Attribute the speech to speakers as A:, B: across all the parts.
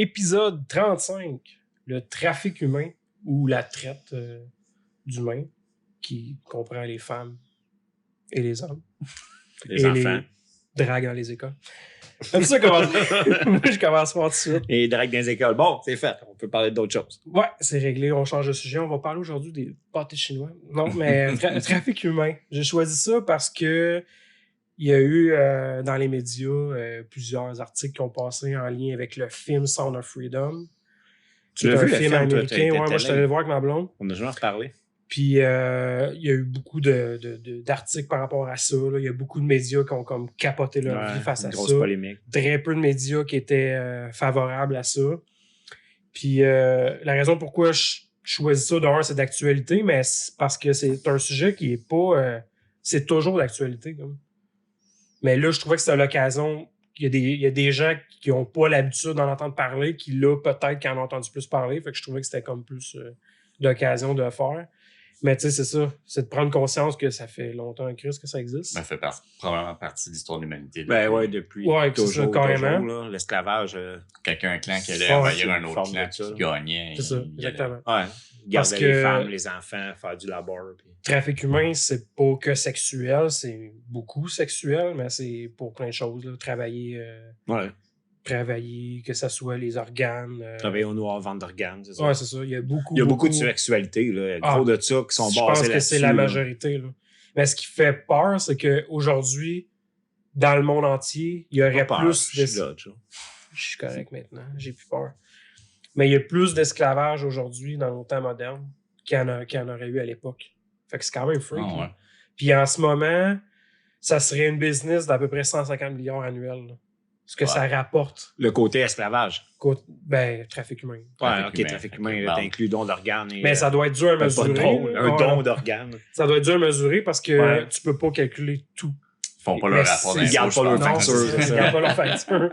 A: épisode 35, le trafic humain ou la traite d'humains qui comprend les femmes et les hommes.
B: Les enfants.
A: Les dragues dans les écoles. Comme ça, moi, je commence pas tout de suite.
B: Et les dragues dans les écoles. Bon, c'est fait. On peut parler d'autres choses.
A: Ouais, c'est réglé. On change de sujet. On va parler aujourd'hui des pâtés chinois. Non, mais trafic humain. J'ai choisi ça parce que il y a eu dans les médias plusieurs articles qui ont passé en lien avec le film Sound of Freedom.
B: Tu l'as vu,
A: un film américain.
B: Toi,
A: moi, je suis allé le voir avec ma blonde.
B: On a jamais reparlé.
A: Puis, il y a eu beaucoup d'articles par rapport à ça. Là. Il y a beaucoup de médias qui ont comme capoté leur vie face à ça.
B: Grosse polémique.
A: Très peu de médias qui étaient favorables à ça. Puis, la raison pourquoi je choisis ça, d'un, c'est d'actualité, mais c'est parce que c'est un sujet qui est pas... c'est toujours d'actualité. Comme. Mais là, je trouvais que c'était l'occasion... Il y a des gens qui n'ont pas l'habitude d'en entendre parler, qui là, peut-être, qui en ont entendu plus parler. Fait que je trouvais que c'était comme plus d'occasion de le faire. Mais tu sais, c'est ça. C'est de prendre conscience que ça fait longtemps que ça existe.
C: Ça fait probablement partie de l'histoire de l'humanité.
B: Ben ouais, depuis
A: toujours, carrément.
B: Là, l'esclavage.
C: Un clan qui allait envahir un autre clan qui gagnait.
A: C'est ça, exactement.
B: Ouais. Garder les femmes, les enfants, faire du labeur. Puis...
A: Trafic humain, c'est pas que sexuel, c'est beaucoup sexuel, mais c'est pour plein de choses. Là. Travailler, que ce soit les organes.
B: Travailler au noir, vendre d'organes, c'est ça.
A: Ouais, c'est ça. Il y a beaucoup
B: de sexualité, là. Gros de ça qui sont basés là-dessus.
A: Je pense que c'est la majorité. Là. Mais ce qui fait peur, c'est qu'aujourd'hui, dans le monde entier, il y aurait plus de... Je suis correct maintenant. J'ai plus peur. Mais il y a plus d'esclavage aujourd'hui dans nos temps modernes qu'il y en aurait eu à l'époque. Fait que c'est quand même freak.
C: Oh, ouais.
A: Puis en ce moment, ça serait une business d'à peu près 150 millions annuels. Là. Ce que ça rapporte.
B: Le côté esclavage.
A: Trafic humain.
B: Trafic humain, t'inclus don d'organes.
A: Mais ça doit être dur à mesurer.
B: Un don d'organes.
A: Ça doit être dur à mesurer parce que tu peux pas calculer tout.
C: Ils font pas leur rapport
B: d'impôt. Ils gardent pas leur facture.
A: Ils gardent pas leur facture.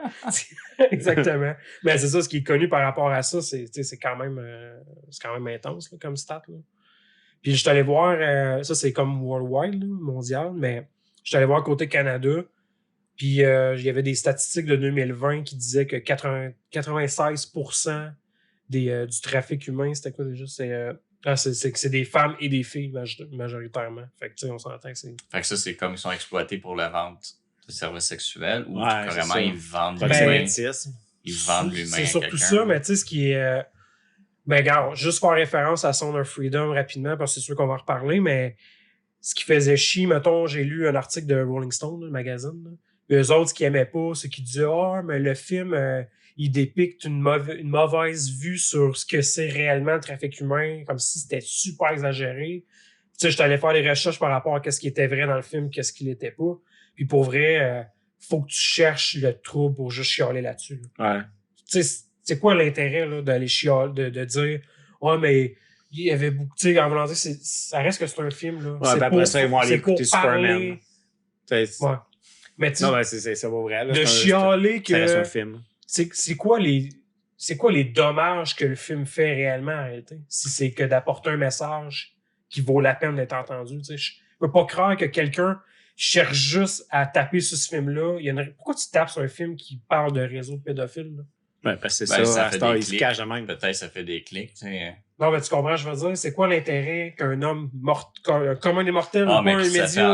A: Exactement. Mais c'est ça, ce qui est connu par rapport à ça, c'est quand même intense là, comme stat. Là. Puis je suis allé voir, ça c'est comme worldwide, là, mondial, mais je suis allé voir côté Canada. Puis il y avait des statistiques de 2020 qui disaient que 96% du trafic humain, c'était quoi déjà? C'est des femmes et des filles majoritairement. Fait que tu sais, on s'entend que c'est...
C: Fait que ça, c'est comme ils sont exploités pour la vente de services sexuels ou carrément ils vendent
B: l'humain.
C: Ils vendent l'humain.
A: C'est surtout ça, mais tu sais, ce qui est... regarde, juste faire référence à Sound of Freedom rapidement, parce que c'est sûr qu'on va en reparler, mais ce qui faisait chier, mettons, j'ai lu un article de Rolling Stone, le magazine, là. Et eux autres, ce qu'ils aimaient pas, c'est qu'ils disaient « Ah, mais le film, il dépicte une mauvaise vue sur ce que c'est réellement le trafic humain, comme si c'était super exagéré. » Tu sais, je t'allais faire des recherches par rapport à ce qui était vrai dans le film, qu'est-ce qui l'était pas. Puis pour vrai, faut que tu cherches le trou pour juste chialer là-dessus.
B: Ouais.
A: Tu sais, c'est quoi l'intérêt là, d'aller chialer, de dire « Ah, mais... » Il y avait beaucoup, tu sais, en voulant dire, ça reste que c'est un film, là.
B: Ouais, après ça, ils vont aller écouter Superman.
A: Ouais. Mais tu
B: sais, ça va vrai, là.
A: De chialer que.
B: Ça reste un film.
A: C'est quoi les dommages que le film fait réellement, en réalité? Si c'est que d'apporter un message qui vaut la peine d'être entendu, tu sais. Je peux pas croire que quelqu'un cherche juste à taper sur ce film-là. Pourquoi tu tapes sur un film qui parle de réseau de pédophiles, là?
B: Ouais, parce que c'est ça fait des clics. Cache de même.
C: Peut-être ça fait des clics, tu sais.
A: Non, mais tu comprends, je veux dire, c'est quoi l'intérêt qu'un homme comme un immortel ou pas un média,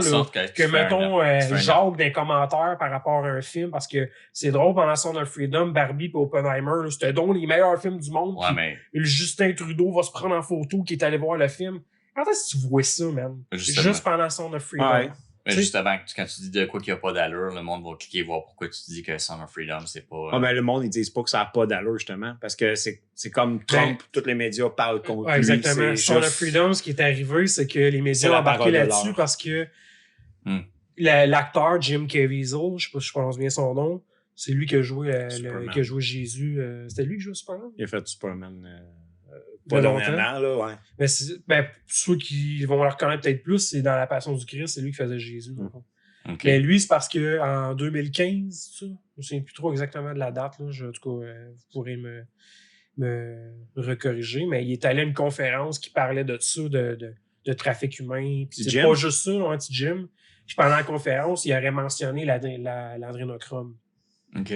A: que mettons, Jacques dans les commentaires par rapport à un film, parce que c'est drôle, pendant Sound of Freedom, Barbie et Oppenheimer, c'était donc les meilleurs films du monde.
C: Mais...
A: Le Justin Trudeau va se prendre en photo qui est allé voir le film. Quand est-ce que tu vois ça, man? Juste pendant Sound of Freedom.
B: Ouais.
C: Mais justement, quand tu dis de quoi qu'il n'y a pas d'allure, le monde va cliquer et voir pourquoi tu dis que Sound of Freedom, c'est pas...
B: mais le monde, ils disent pas que ça n'a pas d'allure, justement, parce que c'est comme Trump, tous les médias parlent contre lui.
A: Exactement. Sound of Freedom, ce qui est arrivé, c'est que les médias ont embarqué là-dessus parce que l'acteur Jim Caviezel, je sais pas si je prononce bien son nom, c'est lui qui a joué, Jésus. C'était lui qui jouait Superman?
B: Il a fait Superman...
A: pas longtemps.
B: Là, ouais.
A: Mais ceux qui vont le reconnaître peut-être plus, c'est dans La Passion du Christ, c'est lui qui faisait Jésus.
C: Okay.
A: Mais lui, c'est parce que en 2015, je me souviens plus trop exactement de la date, là, en tout cas, vous pourrez me recorriger, mais il est allé à une conférence qui parlait de ça, de trafic humain. Puis c'est pas juste ça, un petit gym. Puis pendant la conférence, il aurait mentionné l'adrénochrome.
C: OK.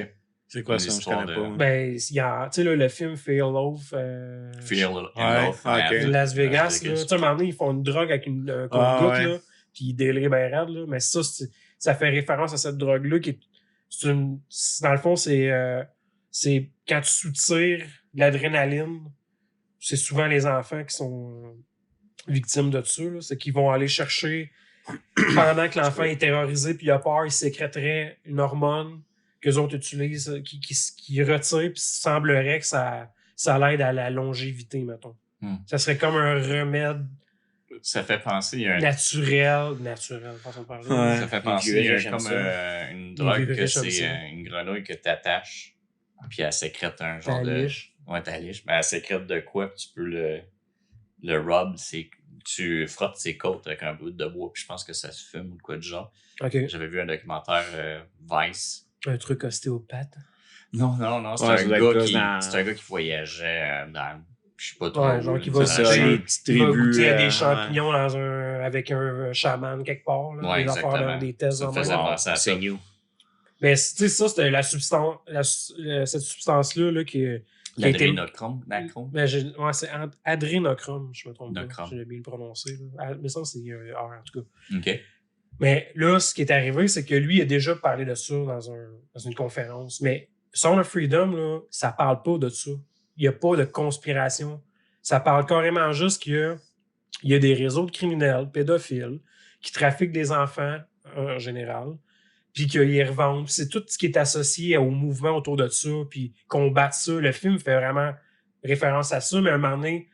B: C'est quoi ça? Je
C: l'histoire
B: connais pas.
A: Ben, il y a, tu sais, là, le film Fear Loaf,
C: Fear
B: Ouais,
C: and Loath,
B: ok.
A: Las Vegas, là. Tu sais, à un moment donné, ils font une drogue avec un compte-goutte,
B: ouais.
A: là, puis ils délirent ben raide, là. Mais ça fait référence à cette drogue-là qui est, dans le fond, c'est quand tu soutires de l'adrénaline, c'est souvent les enfants qui sont victimes de ça, là. C'est qu'ils vont aller chercher, pendant que l'enfant est terrorisé puis il a peur, il sécréterait une hormone qu'eux autres utilisent, qui retire, puis semblerait que ça l'aide à la longévité, mettons. Ça serait comme un remède
C: Ça fait penser, il y a un...
A: naturel, façon de parler.
B: Ouais.
C: Ça fait
B: Les
C: penser,
B: vieux
C: il y a
B: riches aiment
C: comme
B: ça.
C: une
A: Les
C: drogue
A: vieux
C: que
A: riches aiment
C: c'est
A: ça.
C: une grenouille que t'attaches, puis elle sécrète un genre
A: Ta
C: de...
A: liche.
C: Ouais, ta liche. Mais elle sécrète de quoi, puis tu peux le rub, tu frottes ses côtes avec un bout de bois, puis je pense que ça se fume ou quoi de genre.
A: OK.
C: J'avais vu un documentaire Vice.
A: Un truc ostéopathe.
C: Non, c'est
B: Ouais, ça doit être plus dans-
C: c'est un gars qui voyageait dans... Je sais pas trop.
A: Ouais, genre qui va
C: dans
A: se
C: la
B: ça,
C: jungle.
B: les petites
A: Il va
B: tribus.
A: goûter à des
B: ouais.
A: champignons avec un chaman quelque part. Là,
C: Ouais,
A: des affaires,
C: exactement.
A: là, des tests
C: Ça
A: en
C: me faisait
A: même.
C: penser à ça.
B: C'est new.
A: Mais tu sais, ça, c'était la substance, cette substance-là là, qui a été.
C: L'adrénochrome.
A: Ben, ouais, c'est adrénochrome, je me trompe pas.
C: Nochrome.
A: J'ai bien le prononcer. Là. Mais ça, c'est un R, en tout cas.
C: OK.
A: Mais là, ce qui est arrivé, c'est que lui a déjà parlé de ça dans une conférence. Mais Son of Freedom, là, ça parle pas de ça. Il n'y a pas de conspiration. Ça parle carrément juste qu'il y a des réseaux de criminels, pédophiles, qui trafiquent des enfants en général, puis qu'ils les revendent. C'est tout ce qui est associé au mouvement autour de ça, puis combattre ça. Le film fait vraiment référence à ça, mais à un moment donné,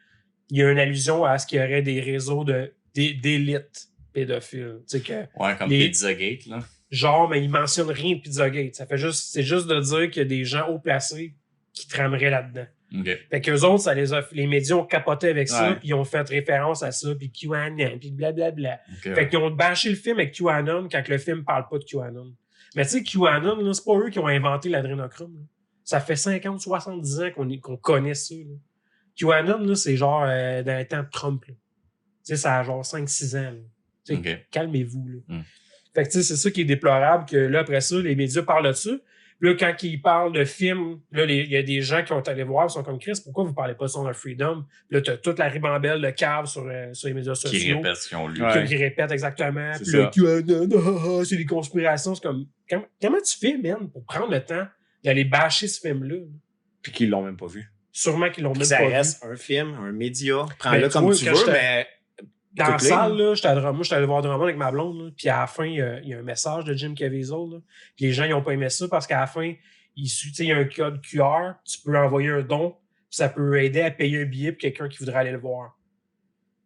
A: il y a une allusion à ce qu'il y aurait des réseaux d'élite pédophiles. Tu sais que
C: Ouais, comme
A: Les-
C: Pizzagate, là.
A: genre, mais il mentionne rien de Pizzagate. C'est juste de dire qu'il y a des gens haut placés qui trameraient là-dedans.
C: OK.
A: Fait qu'eux autres, les médias ont capoté avec ça,
B: Ouais.
A: puis ils ont fait référence à ça, puis QAnon, puis blablabla.
C: OK,
A: Fait qu'ils ont bâché le film avec QAnon quand le film parle pas de QAnon. Mais tu sais, QAnon, là, c'est pas eux qui ont inventé l'adrénochrome. Là. Ça fait 50, 70 ans qu'on connaît ça. Là. QAnon, là, c'est genre dans le temps de Trump. Là. Tu sais, ça a genre 5-6 ans. Là. Tu sais,
C: OK.
A: calmez-vous. Là.
C: Mm.
A: Fait que tu sais, c'est ça qui est déplorable, que là, après ça, les médias parlent de ça. Puis là, quand ils parlent de films, là, il y a des gens qui ont allé voir, ils sont comme Chris, pourquoi vous parlez pas de Son of Freedom? Puis là, t'as toute la ribambelle de cave sur les médias
C: Qui
A: sociaux.
C: répètent ce qu'ils ont lu.
B: Ouais.
A: Qui répètent exactement.
B: C'est
A: Puis là,
B: ça.
A: QAnon, c'est des conspirations. C'est comme, comment tu fais, man, pour prendre le temps d'aller bâcher ce film-là?
B: Puis qu'ils l'ont même pas vu.
A: Sûrement qu'ils l'ont
B: Puis
A: même
B: ça
A: pas
B: reste un film, un média.
A: Ben,
B: Prends-le
A: tu
B: comme
A: vois,
B: tu
A: quand
B: veux,
A: j'étais-
B: mais.
A: vu. Dans la
B: Toutes les-
A: salle, là, j'étais allé voir Drummond avec ma blonde, là, puis à la fin, il y a un message de Jim Caviezel, là. Puis les gens, ils ont pas aimé ça parce qu'à la fin, tu sais, il y a un code QR, tu peux envoyer un don, puis ça peut aider à payer un billet pour quelqu'un qui voudrait aller le voir.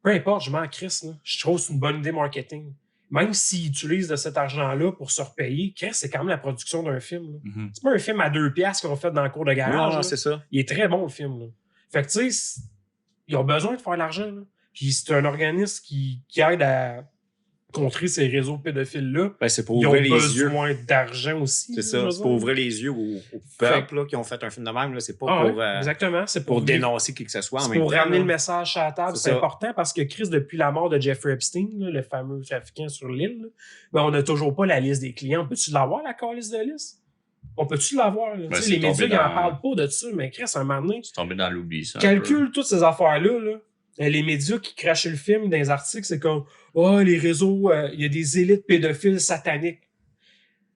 A: Peu importe, je m'en crisse, là. Je trouve que c'est une bonne idée marketing. Même s'ils utilisent de cet argent-là pour se repayer, Chris, c'est quand même la production d'un film, là.
C: Mhm.
A: C'est pas un film à 2 piastres qu'ils ont fait dans le cours de garage,
B: Non,
A: là.
B: c'est ça.
A: Il est très bon, le film, là. Fait que, tu sais, ils ont besoin de faire de l'argent, là. Puis c'est un organisme qui aide à contrer ces réseaux pédophiles-là.
B: Ben, c'est pour
A: Ils ont
B: ouvrir les yeux.
A: besoin d'argent aussi.
B: C'est
A: là,
B: ça.
A: je veux
B: C'est pour
A: dire.
B: ouvrir les yeux au peuple là, qui ont fait un film de même. Là. C'est pas
A: Ah
B: pour,
A: ouais, exactement. C'est
B: pour
A: pour
B: dénoncer qui que ce soit. En
A: C'est
B: même
A: pour
B: temps,
A: ramener
B: là.
A: le message sur la table.
B: C'est
A: C'est
B: ça.
A: important parce que Chris, depuis la mort de Jeffrey Epstein, là, le fameux trafiquant sur l'île, là, ben, on n'a toujours pas la liste des clients. On peut-tu l'avoir, la calice de liste? On peut-tu l'avoir? Là? Tu sais,
C: c'est
A: les médias,
C: tombé
A: ils n'en
C: dans-
A: parlent pas de ça, mais Chris, un moment donné,
C: C'est tombé dans l'oubli, ça. un
A: calcule toutes ces affaires-là. Là. Les médias qui crachaient le film dans les articles, c'est comme « Oh, les réseaux, il y a des élites pédophiles sataniques. »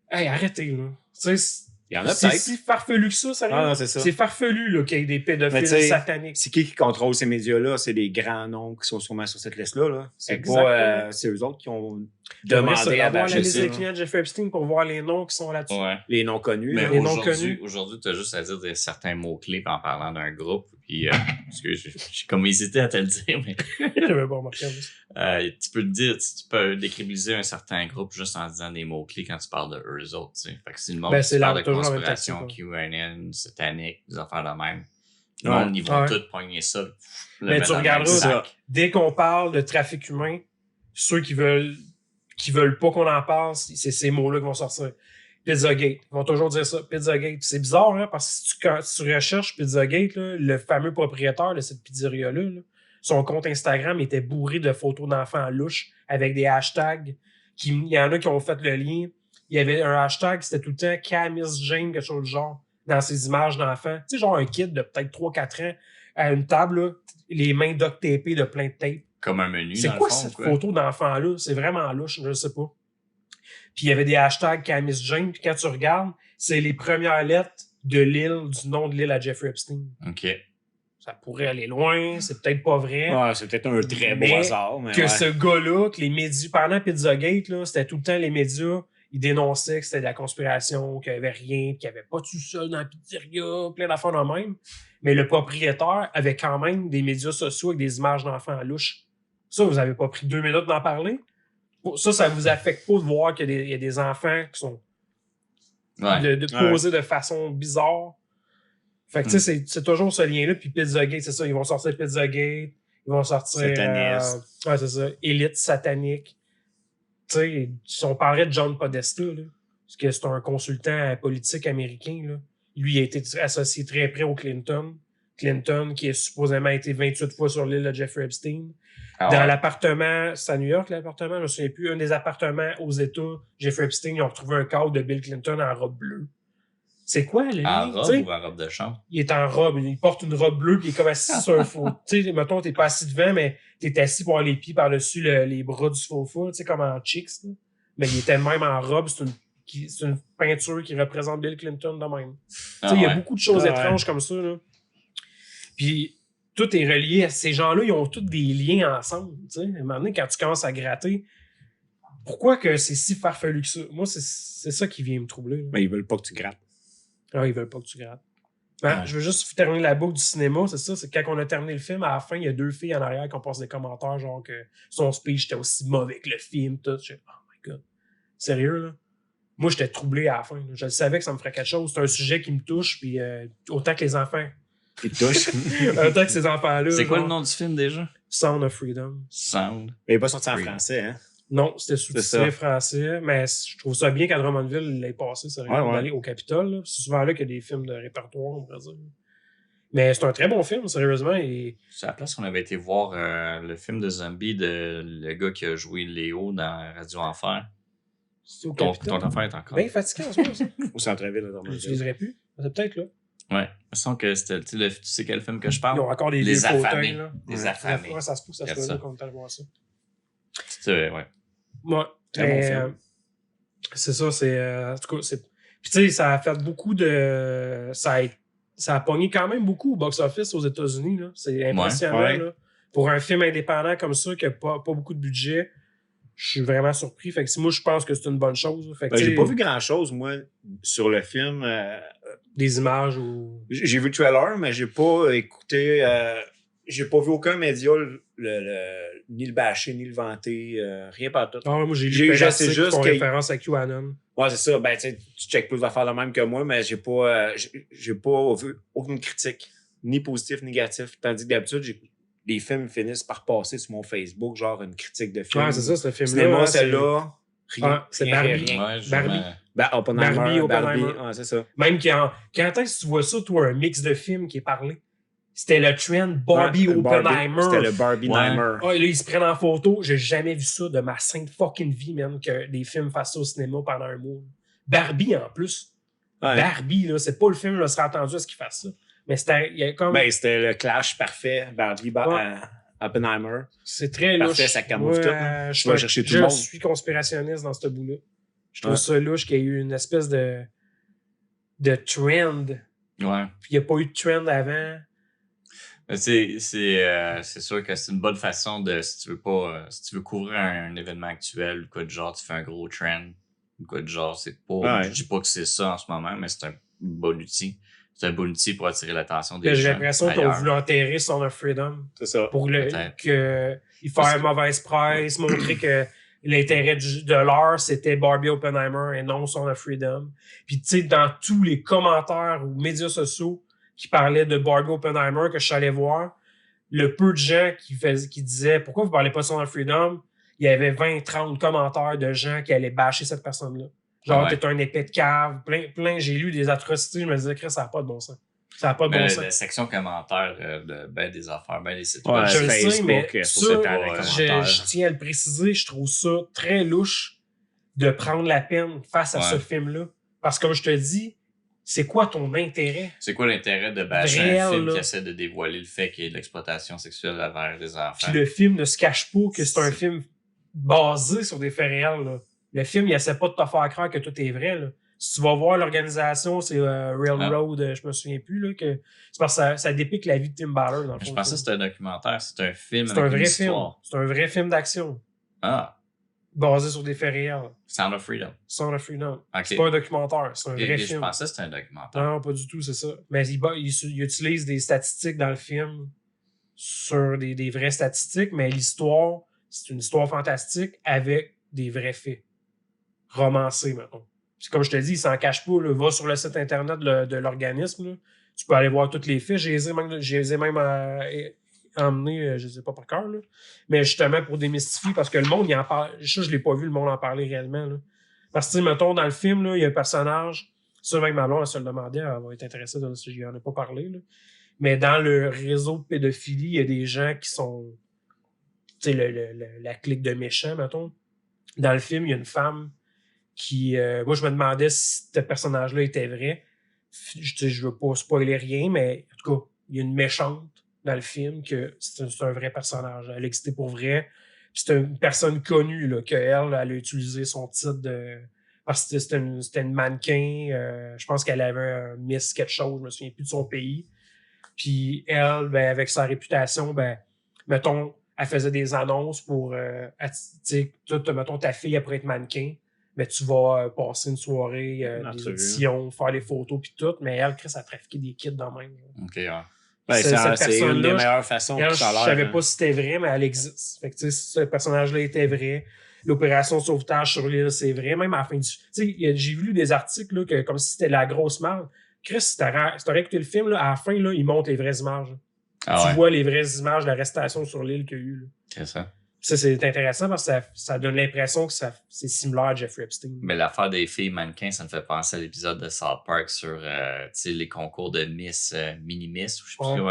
A: Hey, arrêtez, là. Tu sais,
B: Il y en a
A: c'est
B: peut-être.
A: si farfelu que ça, sérieux.
B: Ah non, c'est ça.
A: C'est farfelu là, qu'il y ait des
B: Mais
A: pédophiles
B: tu sais,
A: sataniques.
B: C'est qui contrôle ces médias-là? C'est les grands noms qui sont sûrement sur cette liste-là. Là. C'est
A: Exactement.
B: pas... c'est eux autres qui ont
A: J'aimerais ça
B: demandé à
A: avoir la
B: bâcher
A: liste
B: ça.
A: des clients de Jeffrey Epstein pour voir les noms qui sont là-dessus.
C: Ouais.
B: Les noms connus.
C: Mais
B: là.
A: les noms connus.
C: aujourd'hui, tu as juste à dire certains mots-clés en parlant d'un groupe. Puis, parce que j'ai comme hésité à te le dire, mais
A: J'avais pas remarqué. en plus.
C: tu peux le dire, tu peux décribiliser un certain groupe juste en disant des mots-clés quand tu parles de eux autres. Tu sais. Fait que si le monde
A: Ben,
C: qui
A: c'est
C: parle
A: la-
C: de
A: toujours la même
C: conspiration,
A: tactique,
C: QAnon, satanique, des affaires de même, le
B: Ouais.
C: monde, ils vont
A: Ouais.
C: tous pogner ça. le
A: Mais
C: mettre
A: tu
C: dans le
A: regarderas,
C: même
B: ça.
C: sac.
A: Dès qu'on parle de trafic humain, ceux qui veulent pas qu'on en parle, c'est ces mots-là qui vont sortir. Pizzagate. Ils vont toujours dire ça. Pizzagate. C'est bizarre, hein, parce que quand tu recherches Pizzagate, là, le fameux propriétaire de cette pizzeria-là, là, son compte Instagram était bourré de photos d'enfants louches avec des hashtags. Il y en a qui ont fait le lien. Il y avait un hashtag, c'était tout le temps Camis Jane, quelque chose du genre. dans ces images d'enfants. Tu sais, genre un kid de peut-être 3-4 ans à une table, là, les mains duct tapées de plein de tape.
C: Comme un menu,
A: C'est
C: dans
A: quoi
C: le fond,
A: cette
C: quoi?
A: photo d'enfant-là? C'est vraiment louche, je sais pas. Puis il y avait des hashtags Camis Jane, puis quand tu regardes, c'est les premières lettres de l'île, du nom de l'île à Jeffrey Epstein.
C: OK.
A: Ça pourrait aller loin, c'est peut-être pas vrai.
B: Ouais, c'est peut-être un très beau
A: Mais
B: hasard. Mais
A: que
B: ouais.
A: ce gars-là, que les médias, pendant Pizzagate, là, c'était tout le temps les médias, ils dénonçaient que c'était de la conspiration, qu'il n'y avait rien, qu'il n'y avait pas tout ça dans la pizzeria, plein d'affaires de même. Mais le propriétaire avait quand même des médias sociaux avec des images d'enfants louches. Ça, vous avez pas pris 2 minutes d'en parler? Ça vous affecte pas de voir qu'il y a des enfants qui sont
C: Ouais.
A: de posés de façon bizarre. Fait que tu sais, c'est toujours ce lien-là. Puis Pizzagate, c'est ça, ils vont sortir Pizzagate, ils vont sortir...
B: Sataniste.
A: ouais, c'est ça. Élite satanique. Tu sais, si on parlerait de John Podesta, là, parce que c'est un consultant politique américain, là. Lui, il a été associé très près au Clinton. Clinton, qui a supposément été 28 fois sur l'île de Jeffrey Epstein.
C: Ah
A: Dans
C: ouais.
A: l'appartement, c'est à New York, l'appartement, je me souviens plus, un des appartements aux États, Jeffrey Epstein, ils ont retrouvé un cadre de Bill Clinton en robe bleue. C'est quoi, le
C: En
A: lien?
C: robe
A: T'sais?
C: ou en robe de chambre?
A: Il est en robe, il porte une robe bleue, puis il est comme assis sur un faux. Tu sais, mettons, t'es pas assis devant, mais t'es assis pour avoir les pieds par-dessus les bras du faux-fou, tu sais, comme en chicks, là. Mais il était même en robe, c'est une peinture qui représente Bill Clinton de même.
C: Ah
A: Tu sais, il y a
C: ouais.
A: beaucoup de choses
B: Ouais.
A: étranges comme ça, là. Puis, tout est relié à ces gens-là, ils ont tous des liens ensemble, tu sais. À un moment donné, quand tu commences à gratter, pourquoi que c'est si farfelu que ça? Moi, c'est ça qui vient me troubler, là.
B: Mais ils veulent pas que tu grattes.
A: Ah, ils veulent pas que tu grattes. Ben,
B: Ouais.
A: je veux juste terminer la boucle du cinéma, c'est ça. C'est quand on a terminé le film, à la fin, il y a 2 filles en arrière qui ont passé des commentaires, genre que son speech était aussi mauvais que le film, tout. Je fais, oh my god. Sérieux, là? Moi, j'étais troublé à la fin, là. Je savais que ça me ferait quelque chose. C'est un sujet qui me touche, puis autant que les enfants.
B: Ils te touchent.
A: Autant que ces enfants-là.
C: C'est quoi
A: genre,
C: le nom du film déjà?
A: Sound of Freedom.
C: Sound.
B: Mais il est pas sorti en
C: Oui.
B: français, hein?
A: Non, c'était
B: C'est
A: sous-titré
B: ça.
A: français, mais je trouve ça bien qu'à Drummondville l'ait passé, sérieux,
B: Ouais, ouais.
A: d'aller au Capitole, là. C'est souvent là qu'il y a des films de répertoire, on pourrait dire. Mais c'est un très bon film, sérieusement, et
C: C'est à la place qu'on avait été voir le film de zombie de le gà qui a joué Léo dans Radio Enfer.
A: c'est au
C: Ton
A: Capitole.
C: affaire est encore.
A: Bien fatiguant, en ce moment, ça.
B: Au centre-ville, là, dans
A: Je l'utiliserai plus. C'est peut-être là.
C: Ouais. Il me semble que c'était. Tu sais quel film que je
A: Ils
C: parle?
A: ont encore des
C: Les
A: vieux
C: affamés.
A: fauteuils, là.
C: Les
A: Ouais.
C: affamés.
A: Ouais, ça se peut que ça
C: Regarde
A: soit là
C: ça.
A: qu'on est allé voir ça.
C: C'est ouais.
A: Ouais.
B: Très bon
A: Mais,
B: film.
A: c'est ça, en tout cas, c'est. Puis tu sais, ça a fait beaucoup de. Ça a pogné quand même beaucoup au box-office aux États-Unis, là. C'est impressionnant,
B: Ouais.
A: là. Pour un film indépendant comme ça, qui n'a pas beaucoup de budget, je suis vraiment surpris. Fait que moi, je pense que c'est une bonne chose. Fait que,
B: Ben, j'ai
A: tu sais,
B: pas vu grand-chose, moi, sur le film.
A: des images ou.
B: J'ai vu le trailer, mais j'ai pas écouté. J'ai pas vu aucun média ni le bâcher, ni le vanter. Rien pas tout.
A: Ah, moi, j'ai lu
B: J'ai-
A: plein
B: je sais
A: d'articles qui
B: juste
A: font
B: qu'il-
A: référence à QAnon.
B: Ouais, c'est ça. Ben, tu sais, tu checkes plus d'affaires de même que moi, mais j'ai pas vu aucune critique, ni positive, ni négative. Tandis que d'habitude, les films finissent par passer sur mon Facebook, genre une critique de film.
A: Ouais, c'est ça, ce film-là.
B: Cinéma,
A: hein,
B: celle-là, rien.
A: Ah, c'est
B: rien,
A: Barbie.
B: rien.
C: Ouais,
A: Barbie.
C: justement.
B: Ben, Oppenheimer,
A: Barbie.
B: Ouais, c'est ça.
A: Même quand est-ce que tu vois ça, toi, un mix de films qui est parlé? C'était le trend Barbie
B: Ouais,
A: Oppenheimer.
B: C'était le Barbie-Heimer.
A: Ah, et là, ils se prennent en photo. J'ai jamais vu ça de ma sainte fucking vie, même, que des films fassent ça au cinéma pendant un mois. Barbie, en plus.
B: Ouais.
A: Barbie, là, c'est pas le film, je me serais attendu à ce qu'ils fassent ça. Mais c'était, il y a comme,
B: Ben, c'était le clash parfait, Barbie,
A: Ouais.
B: Oppenheimer.
A: c'est très
B: parfait,
A: louche.
B: ça camoufle tout, hein.
A: Je
B: Tu vas chercher tout le monde.
A: suis conspirationniste dans ce bout-là. Je trouve
B: Ouais.
A: ça louche qu'il y ait eu une espèce de trend.
C: Ouais.
A: Puis il n'y a pas eu de trend avant.
C: Mais c'est sûr que c'est une bonne façon de, si tu veux couvrir un événement actuel ou quoi de genre, tu fais un gros trend ou quoi de genre, c'est pas,
B: Ouais.
C: je dis pas que c'est ça en ce moment, mais c'est un bon outil. C'est un bon outil pour attirer l'attention des
A: J'ai
C: gens.
A: l'impression qu'ils ont voulu enterrer Son of Freedom
B: C'est ça.
A: pour
C: Peut-être.
A: il
C: Parce
A: faire
C: que-
A: mauvaise presse, montrer que l'intérêt de l'art, c'était Barbie Oppenheimer et non Son of Freedom. Puis tu sais, dans tous les commentaires ou médias sociaux qui parlaient de Barbie Oppenheimer que je suis allé voir, le peu de gens qui disaient « Pourquoi vous parlez pas de Son of Freedom? » Il y avait 20-30 commentaires de gens qui allaient bâcher cette personne-là. Genre,
C: Ouais.
A: t'es un épais de cave, plein, j'ai lu des atrocités, je me disais, Chris, ça n'a pas de bon sens. Ça n'a pas de
C: Mais
A: bon
C: la
A: sens.
C: section commentaires de ben des affaires, ben des sites
B: Ouais,
C: web.
A: Je le
B: Facebook,
A: sais, mais
B: faut
A: ça,
B: s'éteindre les
A: je
B: commentaires.
A: tiens à le préciser, je trouve ça très louche de prendre la peine face à
C: Ouais.
A: ce film-là. Parce que comme je te dis, c'est quoi ton intérêt?
C: C'est quoi l'intérêt de bâcher
A: Réel,
C: un film
A: là.
C: qui essaie de dévoiler le fait qu'il y a de l'exploitation sexuelle envers les enfants?
A: Puis le film ne se cache pas que c'est un film basé sur des faits réels. Là. Le film, il essaie pas de te faire croire que tout est vrai. Là. Si tu vas voir l'organisation, c'est Railroad, je me souviens plus, là, que c'est parce que ça dépique la vie de Tim Ballard dans le fond.
C: Je pensais que c'était un documentaire, c'est un film
A: C'est
C: avec
A: un
C: une
A: vrai
C: histoire.
A: film. C'est un vrai film d'action.
C: Ah,
A: Basé sur des faits réels.
C: Sound of Freedom.
A: Sound of Freedom.
C: Ok.
A: C'est pas un documentaire, c'est un vrai
C: Je
A: film.
C: pensais que c'était un documentaire.
A: Non, pas du tout, c'est ça. Mais il utilise des statistiques dans le film sur des vraies statistiques, mais l'histoire, c'est une histoire fantastique avec des vrais faits. Romancés, mettons. Puis comme je te dis, il s'en cache pas. Là. Va sur le site internet de l'organisme. Là. Tu peux aller voir tous les faits. Je les ai même emmenés, je ne sais pas par cœur. Là. Mais justement pour démystifier, parce que le monde, il en parle. Ça, je l'ai pas vu le monde en parler réellement. Là. Parce que, mettons, dans le film, là, il y a un personnage. Ça, même ma blonde, elle se le demandait, elle va être intéressée dans si je n'en ai pas parlé. Là. Mais dans le réseau de pédophilie, il y a des gens qui sont. Tu sais, la clique de méchants, mettons. Dans le film, il y a une femme qui. Moi, je me demandais si ce personnage-là était vrai. Je veux pas spoiler rien, mais en tout cas, il y a une méchante dans le film que c'est un vrai personnage. Elle existait pour vrai. Puis c'est une personne connue, là, qu'elle a utilisé son titre de. Parce que c'était une mannequin. Je pense qu'elle avait un Miss quelque chose, je me souviens plus de son pays. Puis elle, ben, avec sa réputation, ben, mettons, elle faisait des annonces pour, tu sais, mettons, ta fille, elle pourrait être mannequin, mais tu vas passer une soirée, des auditions, faire les photos puis tout, mais elle, Chris, a trafiqué des kits dans même.
C: Ok, ouais.
B: Ben, c'est une des meilleures façons
A: elle,
B: que ça a l'air.
A: Je savais pas si c'était vrai, mais elle existe. Fait que, tu sais, ce personnage-là était vrai. L'opération de sauvetage sur l'île, c'est vrai. Même à la fin du... Tu sais, j'ai vu des articles, là, que, comme si c'était la grosse merde. Chris, si t'aurais écouté le film, là, à la fin, là, il montre les vraies images. Tu vois les vraies images de l'arrestation sur l'île qu'il y a eu. Là.
C: C'est ça.
A: Ça, c'est intéressant parce que ça donne l'impression que c'est similaire à Jeffrey Epstein.
C: Mais l'affaire des filles mannequins, ça me fait penser à l'épisode de South Park sur les concours de Miss, Mini-Miss, ou je sais plus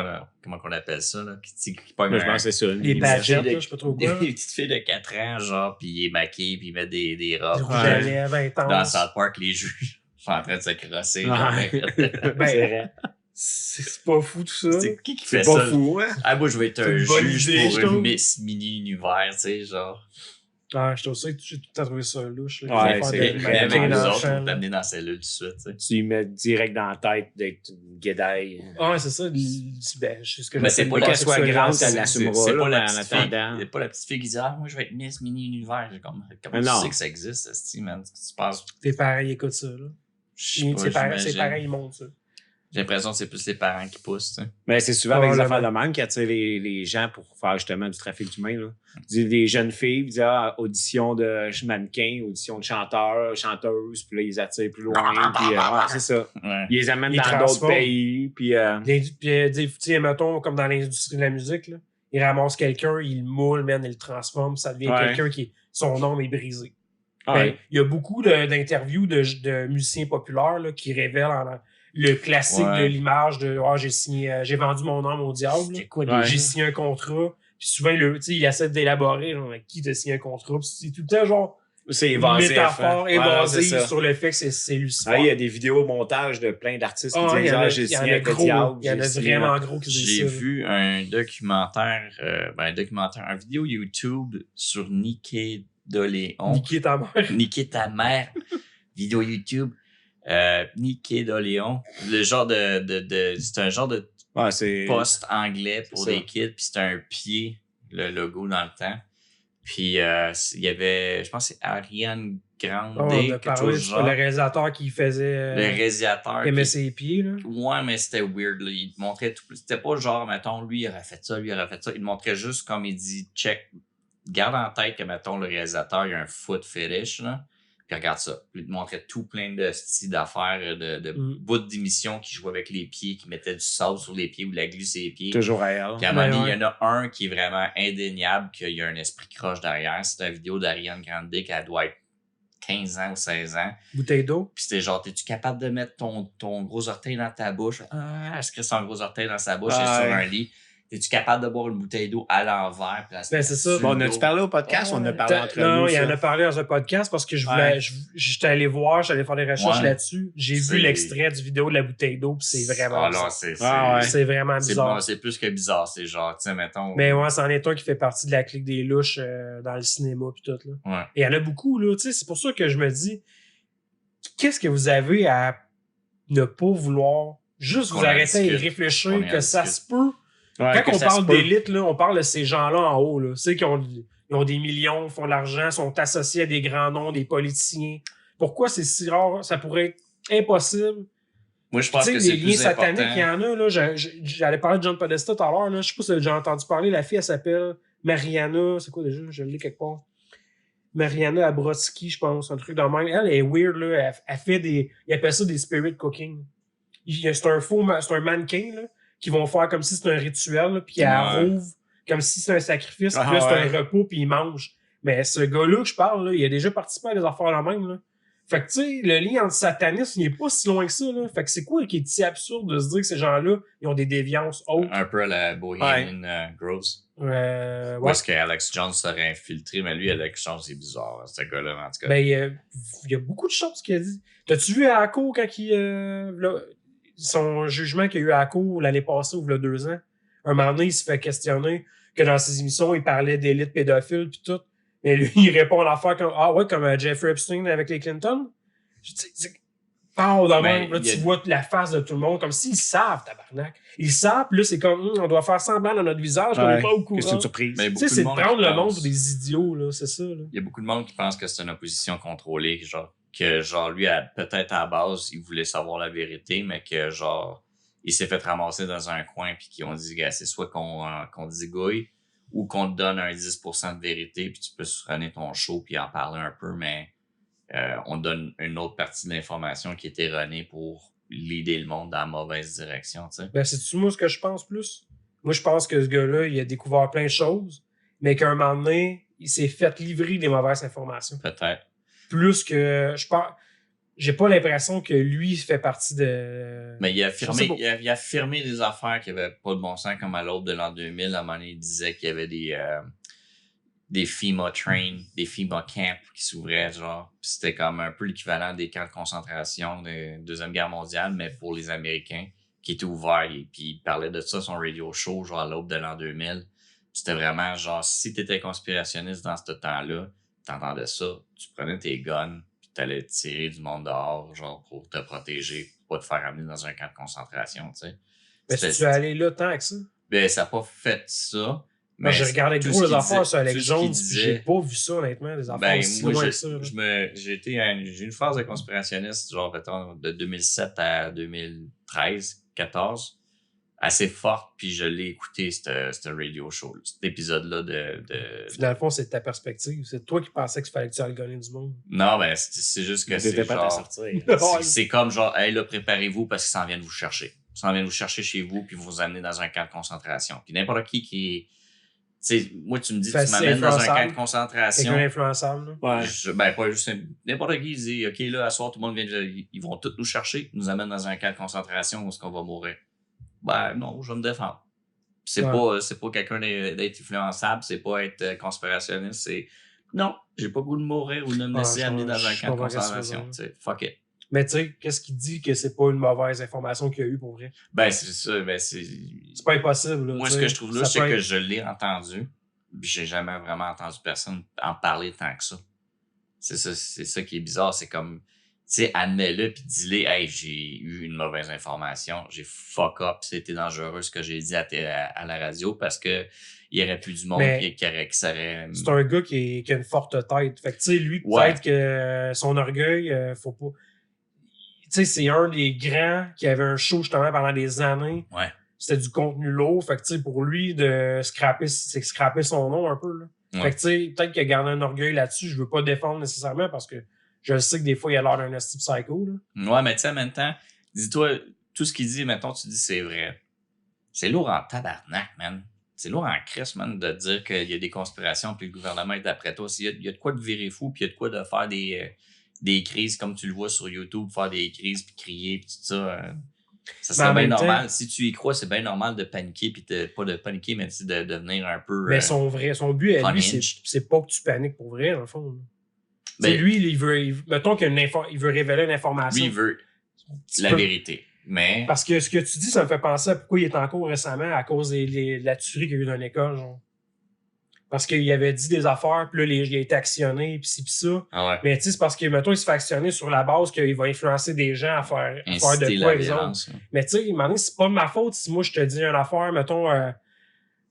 C: comment on appelle ça, là, qui pogne
B: je pense que c'est ça.
A: Les badgettes, je sais pas trop quoi.
C: Des petites filles de 4 ans, genre, puis ils maquillent, puis ils mettent des robes.
A: Des rouges à lèvres intenses.
C: Dans South Park, les juges sont en train de se crosser.
A: Ben, c'est pas fou tout ça.
C: C'est qui fait
B: ça?
C: C'est
B: pas fou, hein?
C: Ah, moi, je vais être un juge pour une Miss Mini-Univers, tu sais, genre.
A: Ah, je trouve ça que tu as trouvé ça louche.
B: Là, ouais, c'est
C: vrai. Avec nous autres, on t'amener dans la cellule tout de suite, tu sais.
B: Tu lui mets direct dans la tête d'être une guédaille.
A: Ah, c'est ça. Ben, je sais ce que
B: mais c'est pas qu'elle soit grande, elle l'assumera.
C: C'est pas la
B: en
C: petite fille. C'est pas la petite fille qui dit, moi, je vais être Miss Mini-Univers. Comment tu sais que ça existe, Esti, man? Tu penses?
A: Tes parents, ils écoutent ça, là. Ses parents, ils montent ça.
C: J'ai l'impression que c'est plus les parents qui poussent. Tu sais.
B: Mais c'est souvent avec les affaires de même qui attirent les gens pour faire justement du trafic d'humains. Là. Des jeunes filles, ils disent audition de mannequin, audition de chanteur, chanteuse, puis là, ils les attirent plus loin. Puis c'est ça. Ouais. Ils les amènent dans d'autres pays. Puis,
A: mettons, comme dans l'industrie de la musique, là, ils ramassent quelqu'un, ils le moulent, ils le transforment, ça devient quelqu'un qui son nom est brisé. Il y a beaucoup d'interviews de musiciens populaires là, qui révèlent le classique de l'image de j'ai vendu mon âme au diable. J'ai signé un contrat. Puis souvent, il essaie d'élaborer qui t'a signé un contrat. Puis c'est tout le temps genre
B: c'est
A: une métaphore basée sur le fait que c'est Lucifer.
B: Il y a des vidéos montage de plein d'artistes qui disent j'ai signé avec le diable.
A: Il y en a vraiment gros qui disent ça.
C: J'ai vu un documentaire, une vidéo YouTube sur Niké Doléon.
A: Niquer ta mère.
C: Niquer ta mère. Vidéo YouTube. Niké Doléon. Le genre c'est un genre de post anglais pour des kids, puis c'était un pied, le logo dans le temps. Puis il y avait, je pense que c'est Ariane Grande, quelque chose genre.
A: Le réalisateur qui faisait...
C: le réalisateur.
A: Qui aimait ses pieds, là.
C: Ouais, mais c'était weird, là. Il te montrait tout. C'était pas genre, mettons, lui, il aurait fait ça, lui, il aurait fait ça. Il te montrait juste comme il dit, check. Garde en tête que, mettons, le réalisateur, il a un foot fetish, là. Puis regarde ça. Puis il te montrait tout plein de styles d'affaires, de bouts d'émissions qui jouaient avec les pieds, qui mettaient du sable sur les pieds ou de la glu sur les pieds.
B: Toujours réel.
C: Puis à un moment donné, il y en a un qui est vraiment indéniable, qu'il y a un esprit croche derrière. C'est une vidéo d'Ariane Grande, qu'elle doit être 15 ans ou 16 ans.
A: Bouteille d'eau.
C: Puis c'était genre, es-tu capable de mettre ton gros orteil dans ta bouche? Elle se crée son gros orteil dans sa bouche et sur un lit. Es-tu capable de boire une bouteille d'eau à l'envers?
A: Ben, c'est ça.
B: Bon, on a-tu parlé au podcast? On a parlé entre
A: Non,
B: nous.
A: il en
B: ça.
A: a parlé dans un podcast parce que j'étais allé voir, j'allais faire des recherches là-dessus. J'ai vu l'extrait du vidéo de la bouteille d'eau, puis c'est vraiment bizarre. C'est vraiment bizarre.
C: C'est plus que bizarre, c'est genre, tu sais, mettons.
A: Mais ouais, c'en est un qui fait partie de la clique des louches dans le cinéma puis tout, là.
C: Ouais.
A: Et il y en a beaucoup, là, tu sais, c'est pour ça que je me dis, qu'est-ce que vous avez à ne pas vouloir juste vous arrêter et réfléchir que ça se peut.
B: Ouais,
A: quand on parle d'élite, là, on parle de ces gens-là en haut, là. Tu sais, qui ont des millions, font de l'argent, sont associés à des grands noms, des politiciens. Pourquoi c'est si rare? Ça pourrait être impossible.
C: Moi, je pense que c'est
A: les liens sataniques, il y en a, là. J'allais parler de John Podesta tout à l'heure, là. Je sais pas si vous avez déjà entendu parler. La fille, elle s'appelle Mariana. C'est quoi déjà? Je l'ai quelque part. Mariana Abrotsky, je pense. Un truc dans le même. Elle est weird, là. Elle fait des, ils appellent ça des spirit cooking. C'est un mannequin, là, qui vont faire comme si c'était un rituel, là, puis elle rouvre comme si c'était un sacrifice, puis là, c'est un repos, puis il mange. Mais ce gars-là que je parle, là, il a déjà participé à des affaires là même, là. Fait que, tu sais, le lien entre satanisme, il est pas si loin que ça, là. Fait que c'est quoi qui est si absurde de se dire que ces gens-là, ils ont des déviances autres?
C: Un peu à la Bohemian Groves. Où est-ce qu'Alex Jones serait infiltré, mais lui, Alex Jones, c'est bizarre, ce gars-là, en tout cas.
A: Ben, il y a beaucoup de choses qu'il a dit. T'as-tu vu à la cour quand son jugement qu'il y a eu à la cour l'année passée ou il y a 2 ans? Un moment donné, il se fait questionner que dans ses émissions, il parlait d'élite pédophile pis tout. Mais lui, il répond à l'affaire comme, comme Jeffrey Epstein avec les Clinton. Là, tu vois la face de tout le monde, comme s'ils savent, tabarnak. Ils savent, pis là, c'est comme, on doit faire semblant dans notre visage qu'on n'est pas au courant.
B: C'est une surprise.
A: Tu sais, c'est de prendre le monde pour des idiots, là, c'est ça, là.
C: Il y a beaucoup de monde qui pense que c'est une opposition contrôlée, que lui, peut-être à la base, il voulait savoir la vérité, mais que il s'est fait ramasser dans un coin puis qu'ils ont dit, gars, c'est soit qu'on digouille ou qu'on te donne un 10% de vérité puis tu peux runner ton show puis en parler un peu, mais on te donne une autre partie de l'information qui est erronée pour leader le monde dans la mauvaise direction, tu sais.
A: Ben, c'est-tu moi ce que je pense plus? Moi, je pense que ce gars-là, il a découvert plein de choses, mais qu'à un moment donné, il s'est fait livrer des mauvaises informations.
C: Peut-être.
A: Plus que, j'ai pas l'impression que lui fait partie de...
C: Mais il a affirmé des affaires qui avaient pas de bon sens, comme à l'aube de l'an 2000. À un moment donné, il disait qu'il y avait des FEMA trains, des FEMA camps qui s'ouvraient, Puis c'était comme un peu l'équivalent des camps de concentration de la Deuxième Guerre mondiale, mais pour les Américains, qui étaient ouverts. Et puis il parlait de ça, son radio show, à l'aube de l'an 2000. Puis c'était vraiment, si t'étais conspirationniste dans ce temps-là, t'entendais ça, tu prenais tes guns, puis t'allais tirer du monde dehors, pour te protéger, pour pas te faire amener dans un camp de concentration, tu sais.
A: Mais si tu es allé là tant que ça?
C: Ben, ça a pas fait ça.
A: Mais j'ai regardé gros les affaires sur Alex Jones, puis j'ai pas vu ça, honnêtement, des affaires aussi loin que ça.
C: J'ai une phase de conspirationniste, de 2007 à 2013, 14, assez forte, puis je l'ai écouté, ce radio show, cet épisode-là
A: Puis dans le fond, c'est ta perspective. C'est toi qui pensais qu'il fallait que tu ailles gagner du monde.
C: Non, ben, c'est juste que c'est c'est comme hey, là, préparez-vous parce qu'ils s'en viennent vous chercher. Ils s'en viennent vous chercher chez vous, puis vous amener dans un camp de concentration. Puis n'importe qui est... Tu sais, moi, tu me dis, tu m'amènes dans un camp de concentration.
A: Quelqu'un influençable, là.
C: Ouais. Pas juste n'importe qui dit, OK, là, à soir, tout le monde vient ils vont tous nous chercher, nous amènent dans un camp de concentration où est-ce qu'on va mourir. Ben, non, je vais me défendre. C'est pas quelqu'un d'être influençable, c'est pas être conspirationniste, c'est, non, j'ai pas le goût de mourir ou de me laisser amener dans un camp de concentration. Fuck it.
A: Mais tu sais, qu'est-ce qui dit que c'est pas une mauvaise information qu'il y a eu pour vrai?
C: Ben, c'est ça, c'est
A: pas impossible, là.
C: Moi, ce que je trouve là, c'est que je l'ai entendu, puis j'ai jamais vraiment entendu personne en parler tant que ça. C'est ça qui est bizarre, c'est comme, tu sais, admets-le puis dis-le, hey, j'ai eu une mauvaise information, j'ai fuck up, c'était dangereux ce que j'ai dit à la radio parce que il y aurait plus du monde qui serait...
A: C'est un gars qui a une forte tête. Fait que, tu sais, lui, peut-être que son orgueil, faut pas... Tu sais, c'est un des grands qui avait un show justement pendant des années.
C: Ouais.
A: C'était du contenu lourd. Fait que, tu sais, pour lui, c'est scraper son nom un peu, là. Ouais. Fait que, tu sais, peut-être qu'il a gardé un orgueil là-dessus. Je veux pas défendre nécessairement parce que je sais que des fois, il a l'air d'un esti psycho, là.
C: Ouais, mais tu sais, en même temps, dis-toi, tout ce qu'il dit, mettons, tu dis c'est vrai. C'est lourd en tabarnak, man. C'est lourd en crisse, man, de dire qu'il y a des conspirations puis le gouvernement est après toi. Il y a de quoi de virer fou puis il y a de quoi de faire des crises comme tu le vois sur YouTube, faire des crises puis crier puis tout ça. Ça
A: Mais
C: serait
A: en
C: bien
A: même temps-
C: normal. Si tu y crois, c'est bien normal de paniquer, puis pas de paniquer, mais de devenir un peu.
A: Mais son but à lui,
C: unhinged.
A: c'est pas que tu paniques pour vrai, dans le fond.
C: Ben,
A: Lui, mettons qu'il y a il veut révéler une information.
C: lui, il veut
A: Tu
C: la
A: peux-
C: vérité. Mais.
A: Parce que ce que tu dis, ça me fait penser à pourquoi il est en cours récemment à cause de la tuerie qu'il y a eu dans l'école. Genre. Parce qu'il avait dit des affaires, puis là, il a été actionné, puis ci, puis ça.
C: Ah ouais.
A: Mais tu sais, c'est parce que, mettons, il se fait actionner sur la base qu'il va influencer des gens à faire
C: Inciter
A: de quoi,
C: la
A: exemple.
C: violence.
A: Mais tu sais, à un moment donné, c'est pas de ma faute si moi, je te dis une affaire, mettons,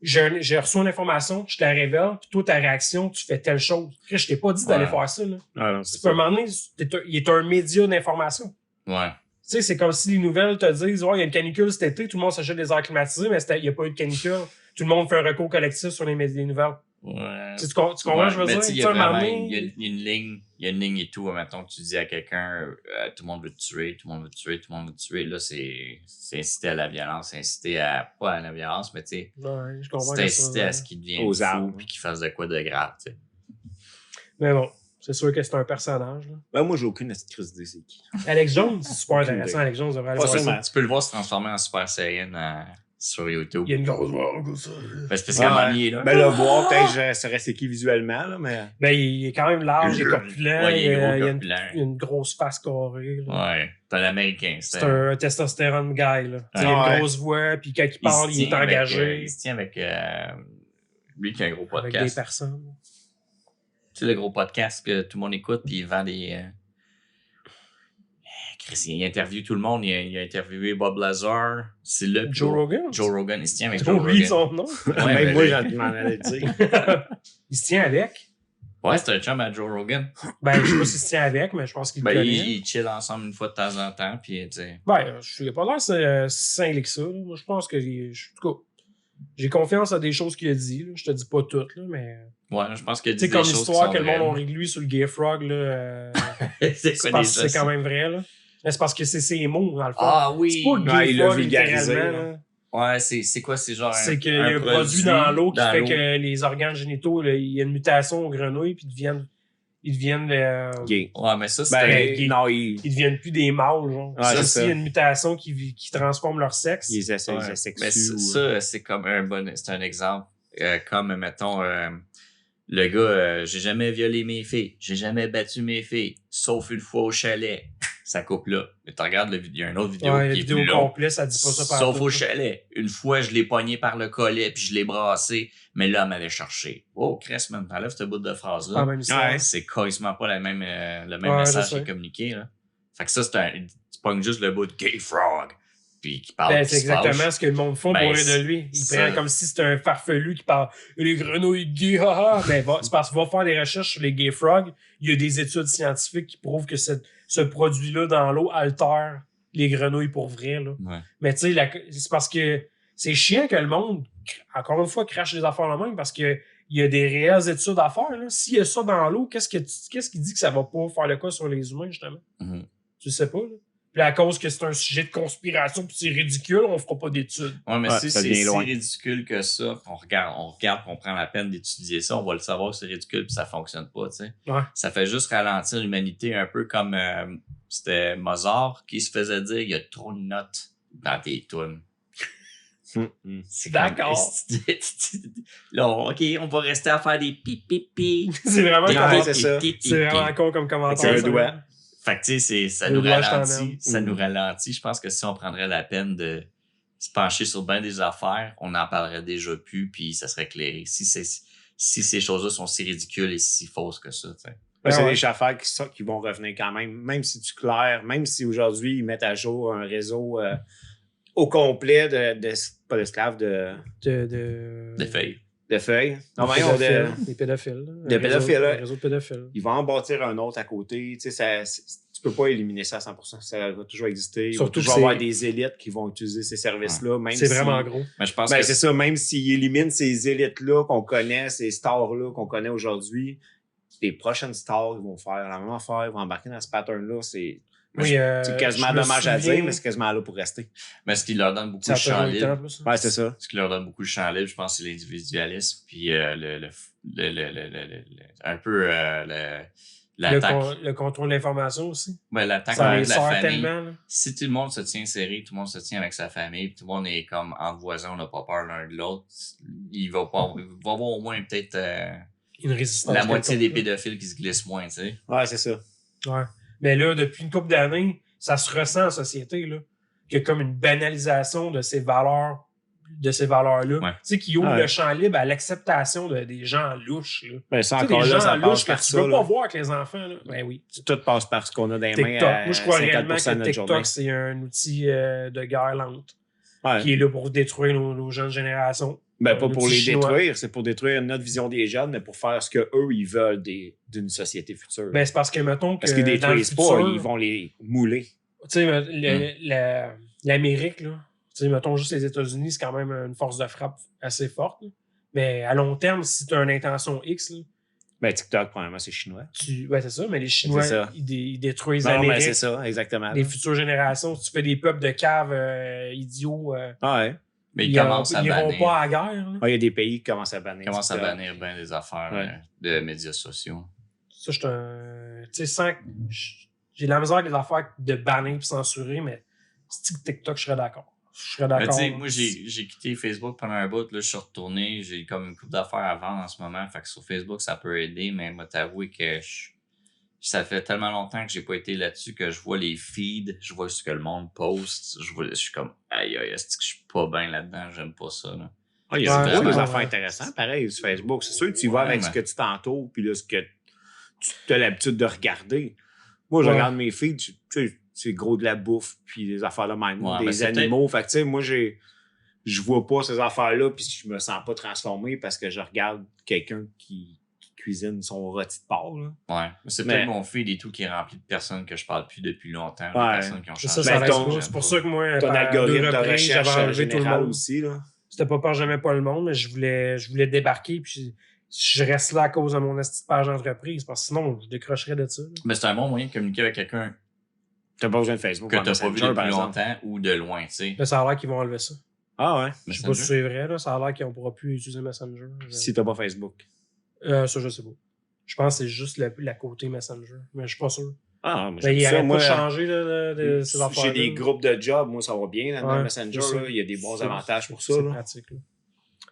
A: j'ai reçu une information, je te la révèle, puis toi, ta réaction, tu fais telle chose. Je t'ai pas dit d'aller
C: Ouais.
A: faire ça, là.
B: Ah non,
A: Tu
B: c'est
A: peux, à
B: ça.
A: un moment donné, il est un média d'information.
C: Ouais.
A: Tu sais, c'est comme si les nouvelles te disent, ouais, il y a une canicule cet été, tout le monde s'achète des airs climatisés, mais il n'y a pas eu de canicule. Tout le monde fait un recours collectif sur les nouvelles.
C: Ouais.
A: Tu comprends ce que je veux
C: mais
A: dire?
C: tu sais,
A: Tu sais, à un moment donné,
C: il y a une ligne. Il y a une ligne et tout. Mettons que tu dis à quelqu'un, tout le monde veut te tuer, tout le monde veut te tuer, tout le monde veut te tuer. Là, c'est inciter à la violence, c'est inciter à, pas à la violence, mais tu sais,
A: Ouais, je comprends
C: c'est
A: que ça,
C: inciter à
A: ouais.
C: ce qu'il devienne
B: Aux
C: fou
B: armes.
C: puis qu'il fasse de quoi de grave, tu sais.
A: Mais bon, c'est sûr que c'est un personnage. Là.
B: Ben, moi, j'ai aucune crise d'idée, c'est qui.
A: Alex Jones, c'est super
B: Aucune
A: intéressant.
B: idée.
A: Alex Jones devrait aller
B: Pas
A: voir
B: sûrement.
A: ça.
C: Tu peux le voir se transformer en Super Saiyan sur YouTube.
A: Il y a une grosse voix comme ça.
C: Parce qu'à un moment donné, il est là.
B: Ben, le voir, peut-être, je saurais c'est qui visuellement, là, mais.
A: Ben, il est quand même large, il est corpulent,
C: Ouais, il est gros,
A: il a
C: corpulent.
A: une grosse face carrée. Là.
C: Ouais, c'est un Américain.
A: C'est un testostérone guy. Là. Tu sais, Il a
B: Ouais.
A: une grosse voix, puis quand il parle, il est engagé
C: Il se tient avec lui qui a un gros
A: avec
C: podcast.
A: des personnes.
C: Tu sais, le gros podcast que tout le monde écoute, puis il vend des. Chris, il interviewe tout le monde. Il a interviewé Bob Lazar. C'est le
A: Joe
C: gros-
A: Rogan?
C: Joe Rogan, il se tient avec
A: C'est
C: Joe
A: lui
C: Rogan.
A: son nom.
C: Ouais,
B: Même
C: ben,
B: moi,
C: le-
B: j'en m'en allais dire.
A: Il se tient avec.
C: Ouais, c'est un chum à Joe Rogan.
A: Ben, je sais pas s'il se tient avec, mais je pense qu'il le
C: Ben,
A: connaît.
C: ils chill ensemble une fois de temps en temps, puis tu sais.
A: Ben, il a pas l'air si cinglé que ça. Là. Moi, je pense que, en tout cas, j'ai confiance à des choses qu'il a dit. Là. Je te dis pas toutes, là, mais...
C: Ouais, je pense que
A: Tu sais, comme l'histoire que le monde a ri de lui sur le Gay Frog, là,
C: C'est
A: c'est
C: quoi
A: parce que
C: déjà
A: c'est quand
C: ça?
A: même vrai, là. Mais c'est parce que c'est ses mots, dans le fond.
C: Ah oui!
A: C'est pas
B: Ouais,
A: Gay
B: il l'a
A: Frog,
B: vulgarisé,
A: littéralement,
B: là.
A: là.
C: Ouais, c'est quoi? C'est genre.
A: C'est qu'il y a un produit dans l'eau qui fait que les organes génitaux, là, il y a une mutation aux grenouilles, puis ils deviennent
B: Gay.
C: Ouais, mais ça, c'est.
B: Ben,
A: gay.
B: non, il
A: deviennent plus des mâles, genre.
B: Ouais,
A: ça
B: c'est
A: aussi,
B: ça.
A: il y a une mutation qui transforme leur sexe.
B: ils essaient
C: Ouais.
B: de
C: Mais ça, c'est comme c'est un exemple. Comme, mettons, le gars, j'ai jamais violé mes filles, j'ai jamais battu mes filles, sauf une fois au chalet. Ça coupe là. Mais tu regardes il y a une autre vidéo
A: Ouais, la
C: qui est
A: vidéo
C: plus longue.
A: complète, ça dit pas ça par
C: Sauf au chalet. Une fois, je l'ai pogné par le collet puis je l'ai brassé, mais là, elle m'avait cherché. Oh, Chris, man, t'enlèves ce bout de
A: Pas la
C: phrase-là.
A: même histoire.
B: Ouais.
C: C'est quasiment pas le même
A: Ouais,
C: message
A: je
C: qui est
A: sais.
C: communiqué, là. Fait que ça, tu pognes juste le bout de Gay Frog, puis qui parle,
A: Ben,
C: qui
A: c'est
C: se fâche.
A: exactement ce que le monde font
C: Ben,
A: pour rire de lui. Ils
C: ça-
A: prennent comme si c'était un farfelu qui parle les grenouilles gays, haha. Mais c'est parce qu'il va faire des recherches sur les gay frogs. Il y a des études scientifiques qui prouvent que ce produit-là dans l'eau altère les grenouilles pour vrai. Là.
C: Ouais.
A: Mais tu sais, c'est parce que c'est chiant que le monde, encore une fois, crache des affaires là même parce que il y a des réelles études à faire. Là. S'il y a ça dans l'eau, qu'est-ce qui dit que ça va pas faire le cas sur les humains, justement?
C: Mhm.
A: Tu sais pas, là. Puis à cause que c'est un sujet de conspiration puis c'est ridicule, on fera pas d'études.
C: Ouais, mais
B: Ouais,
C: si
B: ça
C: c'est
B: devient
C: si
B: loin.
C: ridicule que ça, on regarde, on prend la peine d'étudier ça, on va le savoir que c'est ridicule puis ça fonctionne pas, tu sais.
A: Ouais.
C: Ça fait juste ralentir l'humanité un peu comme c'était Mozart qui se faisait dire il y a trop de notes dans tes tunes. C'est
A: D'accord.
C: Là, OK, on va rester à faire des pipi.
A: C'est vraiment
B: Ouais,
A: con.
B: c'est ça.
A: C'est vraiment con comme commentaire.
B: C'est un
A: ça.
B: doigt.
C: Fait que tu sais, ça
A: Le
C: nous
A: doigt, je t'en
C: ralentit.
A: aime.
C: Ça nous ralentit. Je pense que si on prendrait la peine de se pencher sur bien des affaires, on n'en parlerait déjà plus, puis ça serait éclairé. Si ces choses-là sont si ridicules et si fausses que ça, tu sais.
B: Ouais, c'est
A: Ouais.
B: des affaires qui vont revenir quand même si tu claires, même si aujourd'hui ils mettent à jour un réseau au complet pas d'esclaves,
A: De
C: feuilles.
B: de feuilles. Non,
A: des
B: voyons,
A: pédophiles. Des pédophiles. là.
B: Des
A: Un réseau-
B: pédophiles, ouais.
A: Un réseau de pédophiles.
B: ils vont en bâtir un autre à côté. Tu sais, tu peux pas éliminer ça à 100%. Ça va toujours exister. Il va
A: Surtout
B: toujours
A: que
B: avoir
A: c'est-
B: des élites qui vont utiliser ces services-là. Même
A: C'est
B: si-
A: vraiment gros.
C: Mais je pense
B: Ben,
C: que
B: c'est ça, même s'ils éliminent ces élites-là qu'on connaît, ces stars-là qu'on connaît aujourd'hui, les prochaines stars, ils vont faire la même affaire, ils vont embarquer dans ce pattern-là. C'est
A: Oui,
B: c'est quasiment
A: je me
B: dommage à
A: souviens-
B: dire, mais c'est quasiment là pour rester.
C: mais ce qui leur donne beaucoup
A: Ça
C: de
A: a toujours
C: champ
A: été en
C: libre.
A: plus.
B: Ouais, c'est ça.
C: Ce qui leur donne beaucoup de champ libre, je pense, c'est l'individualisme. Puis un peu L'attaque.
A: Le contrôle de l'information aussi.
C: Ben, l'attaque
A: Ça
C: avec
A: les
C: la
A: sort
C: famille.
A: tellement. Là.
C: Si tout le monde se tient serré, tout le monde se tient avec sa famille, puis tout le monde est comme entre voisins, on n'a pas peur l'un de l'autre, il va avoir au moins peut-être
A: Une résistance.
C: la moitié des
A: quelconque, là.
C: pédophiles qui se glissent moins, tu sais.
B: Ouais, c'est ça.
A: Ouais. Mais là, depuis une couple d'années, ça se ressent en société, là. Qu'il y a comme une banalisation de ces valeurs, là.
C: Ouais.
A: Tu sais, qui ouvre
B: Ouais.
A: le champ libre à l'acceptation des gens louches, là.
B: Ben, ça
A: Tu sais,
B: encore
A: des
B: là,
A: gens
B: ça
A: louches
B: passe
A: que
B: par
A: tu
B: ça.
A: veux pas
B: là.
A: voir avec les enfants, là. Ben oui.
B: Tout passe par ce qu'on a dans les mains.
A: TikTok. Moi, je crois réellement
B: 50%
A: que
B: de notre journée.
A: TikTok, c'est un outil de guerre lente
B: Ouais.
A: qui est là pour détruire nos jeunes générations.
B: Ben, pas
A: Un
B: pour
A: outil
B: les
A: chinois.
B: détruire, c'est pour détruire notre vision des jeunes, mais pour faire ce qu'eux, ils veulent d'une société future.
A: Ben, c'est parce que, mettons que
B: Parce qu'ils
A: dans le
B: détruisent pas,
A: futur,
B: ils vont les mouler.
A: tu sais, l'Amérique, là, tu sais, mettons juste les États-Unis, c'est quand même une force de frappe assez forte. Là. Mais à long terme, si tu as une intention X, là,
B: Ben, TikTok, probablement, c'est chinois.
A: ouais, c'est ça, mais les Chinois,
B: C'est ça.
A: ils détruisent
B: Non, mais
A: l'Amérique.
B: c'est ça, exactement.
A: Les futures générations, si tu fais des peuples de caves idiots,
B: Ah ouais.
C: Mais ils
A: ils
C: commencent à
A: iront
C: bannir.
A: pas à la guerre. Là.
B: Ah, il y a des pays qui commencent à bannir.
C: Ils commencent à
B: TikTok.
C: bannir bien des affaires
B: Ouais.
C: de médias sociaux.
A: Ça, je suis un. Tu sais, sans. J'ai de la misère avec les affaires de bannir et censurer, mais si TikTok, je serais d'accord. Je serais
C: Mais
A: d'accord.
C: tu sais, moi, j'ai quitté Facebook pendant un bout, là, je suis retourné, j'ai comme une couple d'affaires à vendre en ce moment, fait que sur Facebook, ça peut aider, mais moi, t'avouer que ça fait tellement longtemps que j'ai pas été là-dessus que je vois les feeds, je vois ce que le monde poste, je suis comme, aïe, est-ce que je suis pas bien là-dedans, j'aime pas ça, là.
B: Ah, il y a
A: Ouais,
B: beaucoup des
A: ouais,
B: affaires
A: ouais.
B: intéressantes, pareil, sur Facebook. C'est sûr que tu y vas
C: Ouais,
B: avec
C: mais-
B: ce que tu t'entoures, puis là, ce que tu as l'habitude de regarder. Moi, je
A: Ouais.
B: regarde mes feeds, tu sais, c'est gros de la bouffe, puis des affaires de même,
C: Ouais, mais
B: des
C: c'est
B: animaux. Fait que, tu sais, moi, je vois pas ces affaires-là, puis je me sens pas transformé parce que je regarde quelqu'un qui cuisine son rôti de porc, là.
C: Ouais. Mais c'est
B: Mais-
C: peut-être mon feed et tout qui est rempli de personnes que je parle plus depuis longtemps, des
B: Ouais.
C: personnes qui ont
A: C'est
C: changé.
A: ça, ça
B: Ben,
A: reste
B: ton-
A: pas. C'est pour ça que moi,
B: Ton
A: par
B: algorithme
A: deux
B: de
A: reprises,
B: recherche
A: j'avais enlevé tout le
B: générale
A: monde.
B: aussi, là.
A: C'était pas parce que j'aimais pas le monde, mais je voulais débarquer, puis je reste là à cause de mon esti de page d'entreprise, parce que sinon, je décrocherais de ça. là.
C: Mais c'est un bon moyen de communiquer avec quelqu'un
B: T'as pas besoin de Facebook.
C: que
B: pour
C: t'as pas vu
B: Messenger, par
C: depuis
B: exemple.
C: longtemps ou de loin, tu sais.
A: Là, ça a l'air qu'ils vont enlever ça.
B: Ah ouais.
A: Je sais pas si c'est vrai, là. Ça a l'air qu'on pourra plus utiliser Messenger.
B: Si t'as pas Facebook.
A: Ça, je sais pas. Je pense que c'est juste la côté Messenger, mais je suis pas sûr.
B: Ah, moi,
A: Mais il
B: ça,
A: arrête pas
B: moi,
A: de changer là, de ces affaires.
B: j'ai des groupes de job, moi, ça va bien là, dans
A: Ouais,
B: Messenger.
A: c'est ça.
B: Là. Il y a des bons avantages pour ça.
A: C'est
B: là.
A: pratique. Là.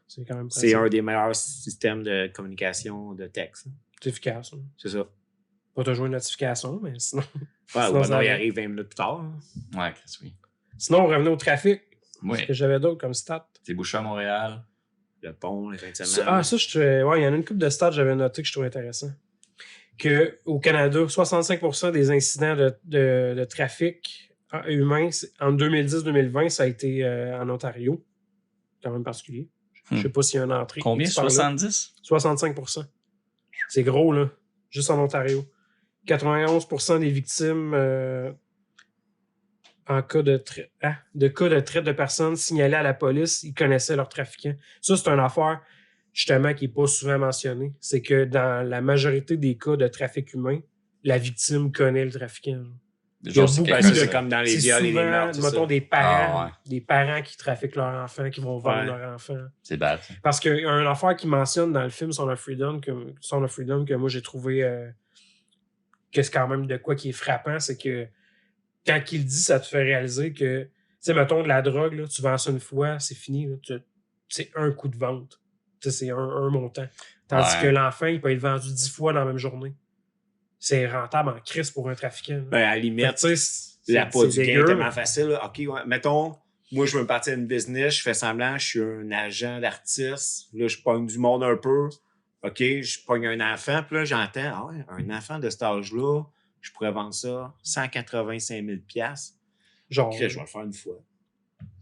A: C'est quand même pratique.
B: C'est un des meilleurs systèmes de communication de texte. là.
A: C'est efficace. Là.
B: C'est ça.
A: Pas toujours une notification, mais sinon.
B: Ouais,
A: Sinon,
B: ou
A: ça
B: non, il
A: arrive.
B: arrive 20 minutes plus tard. là.
C: Ouais, Chris, oui.
A: Sinon, on revenait au trafic.
C: Oui.
A: Parce que j'avais d'autres comme stats.
C: T'es bouché à Montréal.
B: Le pont, les fins de semaine.
A: Ouais, il y en a une couple de stats que j'avais noté que je trouvais intéressant. Qu'au Canada, 65% des incidents de trafic humain en 2010-2020, ça a été en Ontario. Quand même particulier. Je sais pas s'il y a une entrée.
C: Combien?
A: X par là.
C: 70?
A: 65%. C'est gros, là. Juste en Ontario. 91% des victimes en cas de traite de personnes signalées à la police, ils connaissaient leurs trafiquants. Ça, c'est une affaire, justement, qui n'est pas souvent mentionnée. C'est que dans la majorité des cas de trafic humain, la victime connaît le trafiquant.
C: Genre, c'est
A: beaucoup
C: quelqu'un
B: Ben,
A: de-
B: c'est comme dans les
A: C'est
B: viols et les
A: souvent,
B: meurtres. c'est
A: mettons,
B: ça.
C: Ah,
A: des parents qui trafiquent leurs enfants, qui vont vendre
B: Ouais.
A: leurs enfants.
C: C'est bad.
A: Parce qu'il y a une affaire qui mentionne dans le film Son of Freedom que moi j'ai trouvé que c'est quand même de quoi qui est frappant, c'est que quand il dit, ça te fait réaliser que, tu sais, mettons de la drogue, là, tu vends ça une fois, c'est fini, là, c'est un coup de vente. Tu sais, c'est un montant. Tandis
C: Ouais.
A: que l'enfant, il peut être vendu 10 fois dans la même journée. C'est rentable en crise pour un trafiquant. là.
B: Ben, à la
A: Fait que,
B: limite,
A: tu sais,
B: la peau du gain est
A: dégueu,
B: tellement
A: mais-
B: facile. là. OK, ouais. Mettons, moi, je veux me partir d'une business, je fais semblant, je suis un agent d'artiste. Là, je pogne du monde un peu. OK, je pogne un enfant, puis là, j'entends, ah ouais, un enfant de cet âge-là, je pourrais vendre ça 185 000 $.
A: Genre.
B: Chris, je vais le faire une fois.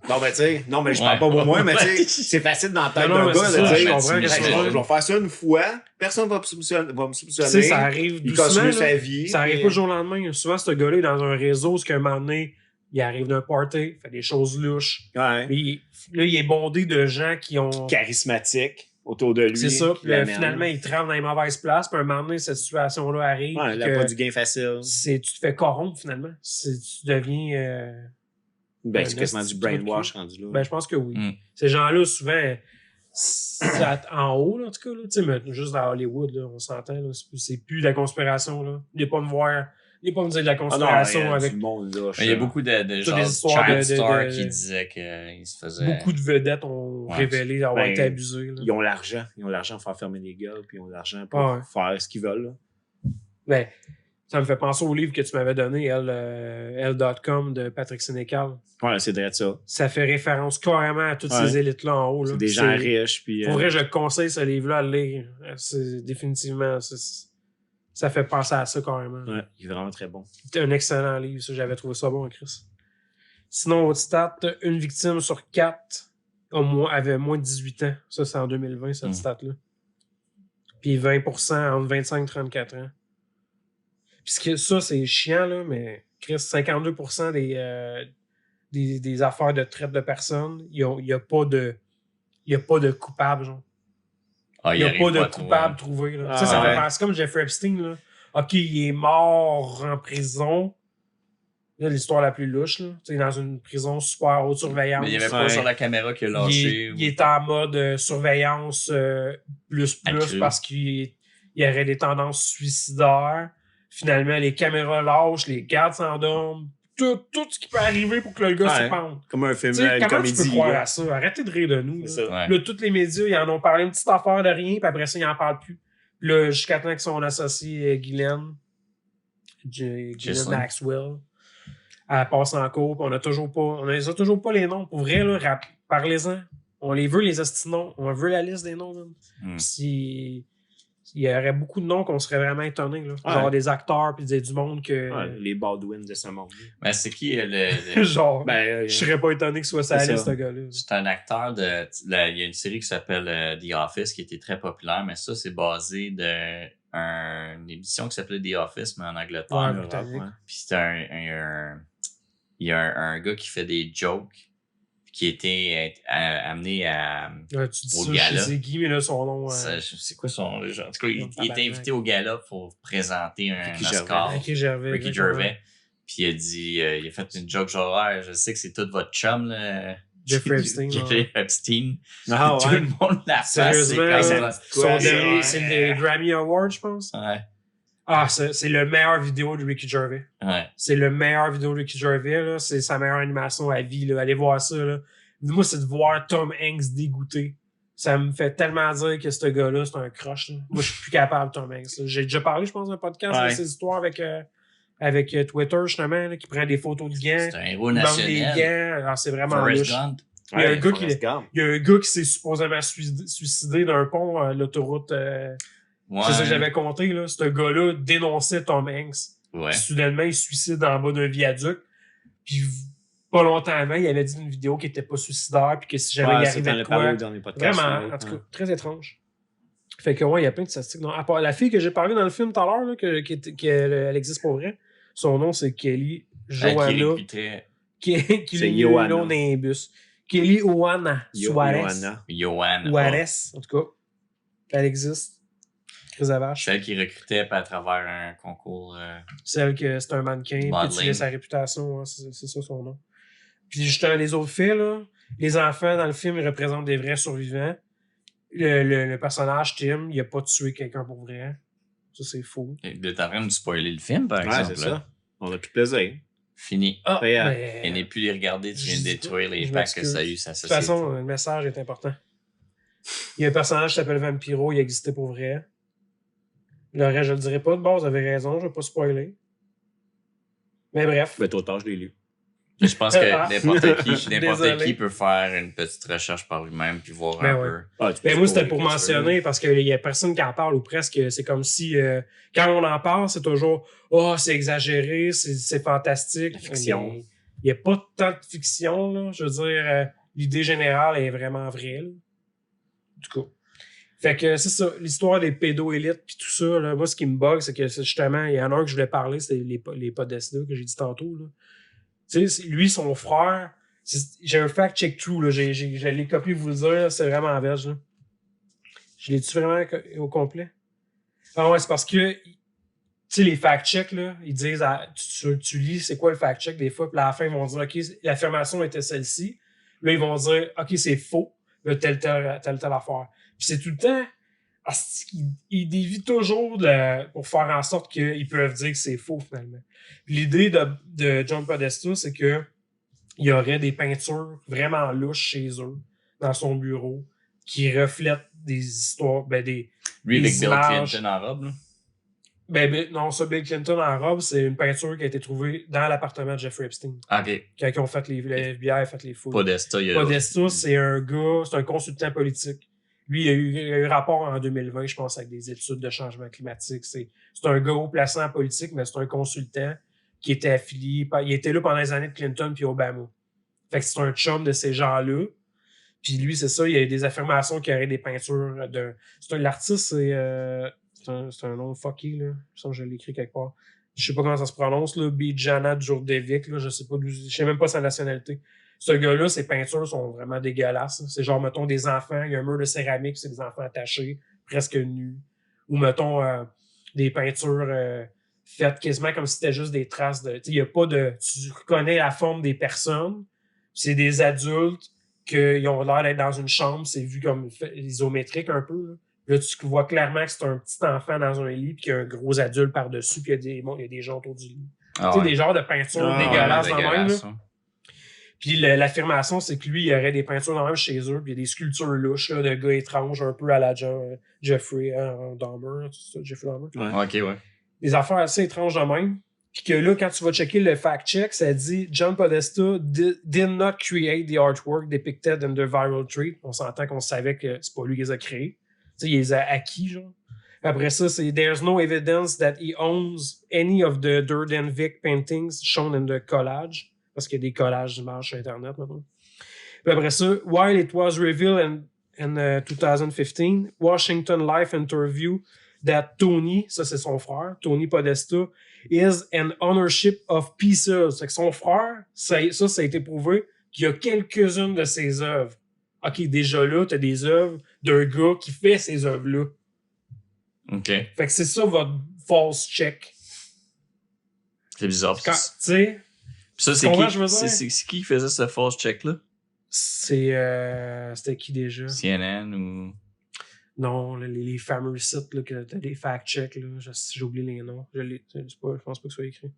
B: Non, mais tu sais, non, mais je parle
C: Ouais.
B: pas pour moi, mais tu sais, c'est facile dans la tête
A: Non, non,
B: d'un
A: mais
B: gars.
A: c'est
B: là,
A: ça,
B: tu sais,
A: je comprends
B: hey,
A: qu'est-ce que tu veux
B: je
A: dire.
B: vais faire ça une fois, personne va me soupçonner.
A: Tu sais, ça arrive
B: Il
A: doucement,
B: continue
A: là.
B: sa vie.
A: Ça arrive
B: puis-
A: pas du jour au lendemain. Souvent, ce gars-là est dans un réseau, ce qu'à un moment donné, il arrive d'un party, fait des choses louches.
B: Ouais.
A: Puis là, il est bondé de gens qui ont.
B: Charismatique autour de lui.
A: C'est ça.
B: qui
A: Puis là,
B: l'amène.
A: finalement, il travaille dans les mauvaises places. Puis à un moment donné, cette situation-là arrive.
B: Ouais,
A: puis
B: il a
A: que
B: pas du gain facile.
A: tu te fais corrompre finalement. Tu deviens.
B: Ben,
A: un
B: c'est quasiment
A: esti
B: du
A: de truc,
B: brainwash rendu là.
A: Ben, je pense que oui.
C: Mm.
A: Ces gens-là, souvent, en haut, là, en tout cas, là, tu sais, mais juste dans Hollywood, là, on s'entend, là, c'est plus de la conspiration, là. Il n'est pas me dire de la conspiration avec
B: du monde, là.
C: Mais il y a beaucoup de
A: toutes
C: genre
A: les histoires
C: child
A: de-
C: stars
A: de-
C: qui disaient qu'ils se faisaient...
A: beaucoup de vedettes ont
C: Ouais.
A: révélé avoir
B: Ben,
A: été abusées, là.
B: Ils ont l'argent. Ils ont l'argent pour faire fermer les gueules, puis ils ont l'argent pour
A: Ouais.
B: faire ce qu'ils veulent, là.
A: Ben, ça me fait penser au livre que tu m'avais donné, Elle.com de Patrick Sénécal.
B: Ouais, c'est vrai de ça.
A: Ça fait référence carrément à toutes
B: Ouais.
A: ces élites-là en haut. Là.
B: C'est des gens riches, puis...
A: Pour vrai, je le conseille, ce livre-là, à le lire. C'est définitivement... ça fait penser à ça carrément.
B: Ouais, il est vraiment très bon.
A: C'était un excellent livre, ça. J'avais trouvé ça bon, Chris. Sinon, autre stat, une victime sur 4 avait moins de 18 ans. Ça, c'est en 2020, cette stat-là. Puis 20% entre 25 et 34 ans. Puis ça, c'est chiant, là, mais Chris, 52% des affaires de traite de personnes, il n'y a pas de coupable, genre.
C: Ah,
A: Il n'y a pas de
C: à trouver.
A: coupable trouvé. Là.
B: Ah,
A: Ça
B: ouais.
A: fait penser comme Jeffrey Epstein. Là. OK, il est mort en prison. Là, l'histoire la plus louche. Là. Tu sais, dans une prison super haute surveillance.
C: Mais il n'y avait pas
B: Ouais.
C: sur la caméra qui a lâché.
A: Il est en mode surveillance plus
C: Accru.
A: parce qu'il aurait des tendances suicidaires. Finalement, les caméras lâchent, les gardes s'endorment. Tout ce qui peut arriver pour que le gars
B: Ouais.
A: se pende.
B: Comme un film,
A: Tu sais,
B: une
A: comment tu peux
B: comédie.
A: croire
B: là.
A: à ça? Arrêtez de rire de nous.
B: C'est
A: Là.
B: ça.
C: Ouais.
A: Là, tous les médias, ils en ont parlé une petite affaire de rien, puis après ça, ils n'en parlent plus. Puis là, jusqu'à temps que son associé, Guylaine
C: Ghislaine.
A: Maxwell, elle passe en cours, puis on les a toujours pas les noms. Pour vrai, là, parlez-en. On les veut, les esti-noms. On veut la liste des noms. Là. Si... Il y aurait beaucoup de noms qu'on serait vraiment étonnés. Là.
B: Ouais.
A: Genre des acteurs, puis du monde que...
B: Ouais, les Baldwin de ce monde.
C: Mais c'est qui le-
A: Genre,
B: Ben,
A: je serais pas étonné que ce soit sa
B: c'est
A: liste,
B: ça.
A: ce gars-là.
C: C'est un acteur de. Il y a une série qui s'appelle The Office qui était très populaire, mais ça, c'est basé d'une émission qui s'appelait The Office, mais en Angleterre.
A: Ouais,
C: là.
A: britannique.
C: Puis c'est il y a un gars qui fait des jokes, qui était amené à.
A: Ouais, tu dis
C: Au
A: ça
C: gala.
A: chez Ziggy, mais là, son nom...
C: C'est quoi son. En tout cas, il était
A: tabarnak.
C: invité au gala pour présenter un
B: Ricky
C: Oscar.
A: Ricky Gervais.
C: Ricky
A: exactement.
C: Gervais. Puis il a dit, il a fait une joke genre, ah, je sais que c'est tout votre chum, là.
A: Jeffrey Epstein,
C: Jeffrey Epstein.
B: Ah,
C: Tout
B: ouais.
C: le monde la face.
A: Sérieusement,
C: c'est
A: là,
C: comme
A: son
B: Ouais,
A: dernier,
B: ouais.
A: c'est les Grammy Awards, je pense.
C: Ouais,
A: Ah, c'est le meilleur vidéo de Ricky Gervais.
C: ouais.
A: C'est le meilleur vidéo de Ricky Gervais, là. C'est sa meilleure animation à vie, là. Allez voir ça, là. Moi, c'est de voir Tom Hanks dégoûté. Ça me fait tellement dire que ce gars-là, c'est un crush, là. Moi, je suis plus capable, Tom Hanks, là. J'ai déjà parlé, je pense, d'un podcast
B: Ouais.
A: de ces histoires avec Twitter, justement, là, qui prend des photos de gants.
C: C'est un héros
A: Il manque des
C: national.
A: gars. Alors, c'est vraiment
C: Forrest
A: louche.
C: Gump.
A: Il y a un gars
B: Forrest Gump.
A: Il y a un gars qui s'est supposément suicidé d'un pont à l'autoroute.
C: Ouais.
A: C'est ça que j'avais compté, là. Ce gars-là dénonçait Tom Hanks.
C: Ouais.
A: Puis soudainement, il se suicide en bas d'un viaduc. Puis pas longtemps avant, il avait dit d'une vidéo qu'il était pas suicidaire, puis que si jamais il
B: Ouais, ça, t'en
A: arrivait de
B: as parlé
A: quoi...
B: au dernier podcast.
A: Vraiment,
B: ouais.
A: en tout cas, très étrange. Fait que ouais, il y a plein de statistiques. Non, à part la fille que j'ai parlé dans le film tout à l'heure, là, qu'elle existe pour vrai, son nom c'est Kelly Joanna.
C: Qui
B: C'est Joanna.
A: Nimbus. Kelly Oana Suarez.
B: Johanna.
C: Joanne.
A: Juarez, en tout cas. Elle existe. Chris Avache.
C: Celle qui recrutait à travers un concours.
A: Celle que c'est un mannequin, puis tu
C: Modeling.
A: sais sa réputation, hein, c'est ça son nom. Puis justement, les autres faits, là, les enfants dans le film, ils représentent des vrais survivants. Le personnage, Tim, il a pas tué quelqu'un pour vrai. Ça, c'est faux.
C: T'es en train de spoiler le film, par
B: Ouais,
C: exemple.
B: c'est
C: là.
B: ça. On a plus de plaisir.
C: Fini.
A: Ah,
B: Et,
A: mais...
C: Et n'est plus les regarder, tu viens de
A: Je-
C: détruire
A: je
C: l'impact que
A: m'excuse.
C: ça a eu sa
A: De toute
C: société.
A: façon, le message est important. Il y a un personnage qui s'appelle Vampiro, il existait pour vrai. Le reste, je le dirai pas de base, vous avez raison, je vais pas spoiler. Mais bref.
B: Ben, tôt tard, je l'ai lu.
C: Je pense que
A: Ah.
C: n'importe
A: Désolé.
C: qui peut faire une petite recherche par lui-même puis voir
A: Ben
C: un
A: ouais.
C: peu.
B: Ah, tu peux
A: Ben moi, c'était
B: spoiler
A: pour
B: que tu veux.
A: mentionner parce qu'il y a personne qui en parle ou presque. C'est comme si, quand on en parle, c'est toujours « Oh, c'est exagéré, c'est fantastique. »
B: La fiction.
A: Mais il n'y a pas tant de fiction, là. Je veux dire, l'idée générale est vraiment vraie, là. En tout cas. Fait que c'est ça, l'histoire des pédo-élites puis tout ça, là, moi, ce qui me bug, c'est que justement, il y en a un que je voulais parler, c'est les Podesda que j'ai dit tantôt, là. Tu sais, lui, son frère, j'ai un fact-check true, là. Je l'ai copié vous le dire, c'est vraiment en verge, là. Je l'ai-tu vraiment au complet? Ah ouais, c'est parce que, tu sais, les fact-checks, là, ils disent, tu lis, c'est quoi le fact-check des fois, puis à la fin, ils vont dire, OK, l'affirmation était celle-ci. Là, ils vont dire, OK, c'est faux. là, telle affaire. Puis c'est tout le temps, il dévie toujours pour faire en sorte qu'ils peuvent dire que c'est faux, finalement. Puis l'idée de John Podesta, c'est que il y aurait des peintures vraiment louches chez eux, dans son bureau, qui reflètent des histoires, des
C: Lui avec Bill
A: images.
C: Clinton en robe, là.
A: Non, ça, Bill Clinton en robe, c'est une peinture qui a été trouvée dans l'appartement de Jeffrey Epstein.
C: OK.
A: Quand ils ont fait le FBI a fait les fouilles.
C: Podesta,
A: c'est un gars, c'est un consultant politique. Lui, il a eu rapport en 2020, je pense, avec des études de changement climatique. C'est un gars haut placé en politique, mais c'est un consultant qui était affilié. Il était là pendant les années de Clinton puis Obama. Fait que c'est un chum de ces gens-là. Puis lui, c'est ça, il y a des affirmations qu'il y aurait des peintures de... L'artiste, c'est un nom fucky, là. Je sens que je l'ai écrit quelque part. Je sais pas comment ça se prononce, là. Bijana Djordjevic, là. Je sais même pas sa nationalité. Ce gars-là, ses peintures sont vraiment dégueulasses. Là. C'est genre, mettons, des enfants, il y a un mur de céramique, c'est des enfants attachés, presque nus. Ou, mettons, des peintures faites quasiment comme si c'était juste des traces de... Tu sais, il y a pas de... Tu reconnais la forme des personnes. C'est des adultes qui ont l'air d'être dans une chambre. C'est vu comme isométrique un peu, là. Là, tu vois clairement que c'est un petit enfant dans un lit puis qu'il y a un gros adulte par-dessus puis il y a des gens autour du lit. Tu sais, des genres de peintures dégueulasses dans même, là. Puis l'affirmation, c'est que lui, il y aurait des peintures dans même chez eux, puis il y a des sculptures louches là, de gars étranges, un peu à la Jeffrey Dahmer, c'est ça, Jeffrey Dahmer?
C: Ouais. OK, ouais.
A: Des affaires assez étranges de même. Puis que là, quand tu vas checker le fact-check, ça dit « John Podesta did not create the artwork depicted in the viral tweet ». On s'entend qu'on savait que c'est pas lui qui les a créés. Tu sais, il les a acquis, genre. Après ça, c'est « There's no evidence that he owns any of the Durdenvik paintings shown in the collage ». Parce qu'il y a des collages d'images sur Internet, maintenant. Puis après ça, « While it was revealed in 2015, Washington Life interview that Tony, ça c'est son frère, Tony Podesta, is an ownership of pieces. » C'est que son frère, ça a été prouvé qu'il y a quelques-unes de ses œuvres. OK, déjà là, t'as des œuvres d'un gars qui fait ces œuvres-là.
C: OK.
A: Fait que c'est ça votre false check.
C: C'est bizarre.
A: Tu sais...
C: Ça, c'est qui qui faisait ce false check-là?
A: C'était qui déjà?
C: CNN ou...
A: Non, les fameux sites, là, que t'as des fact-checks, là. J'ai oublié les noms. Je pense pas que ce soit écrit.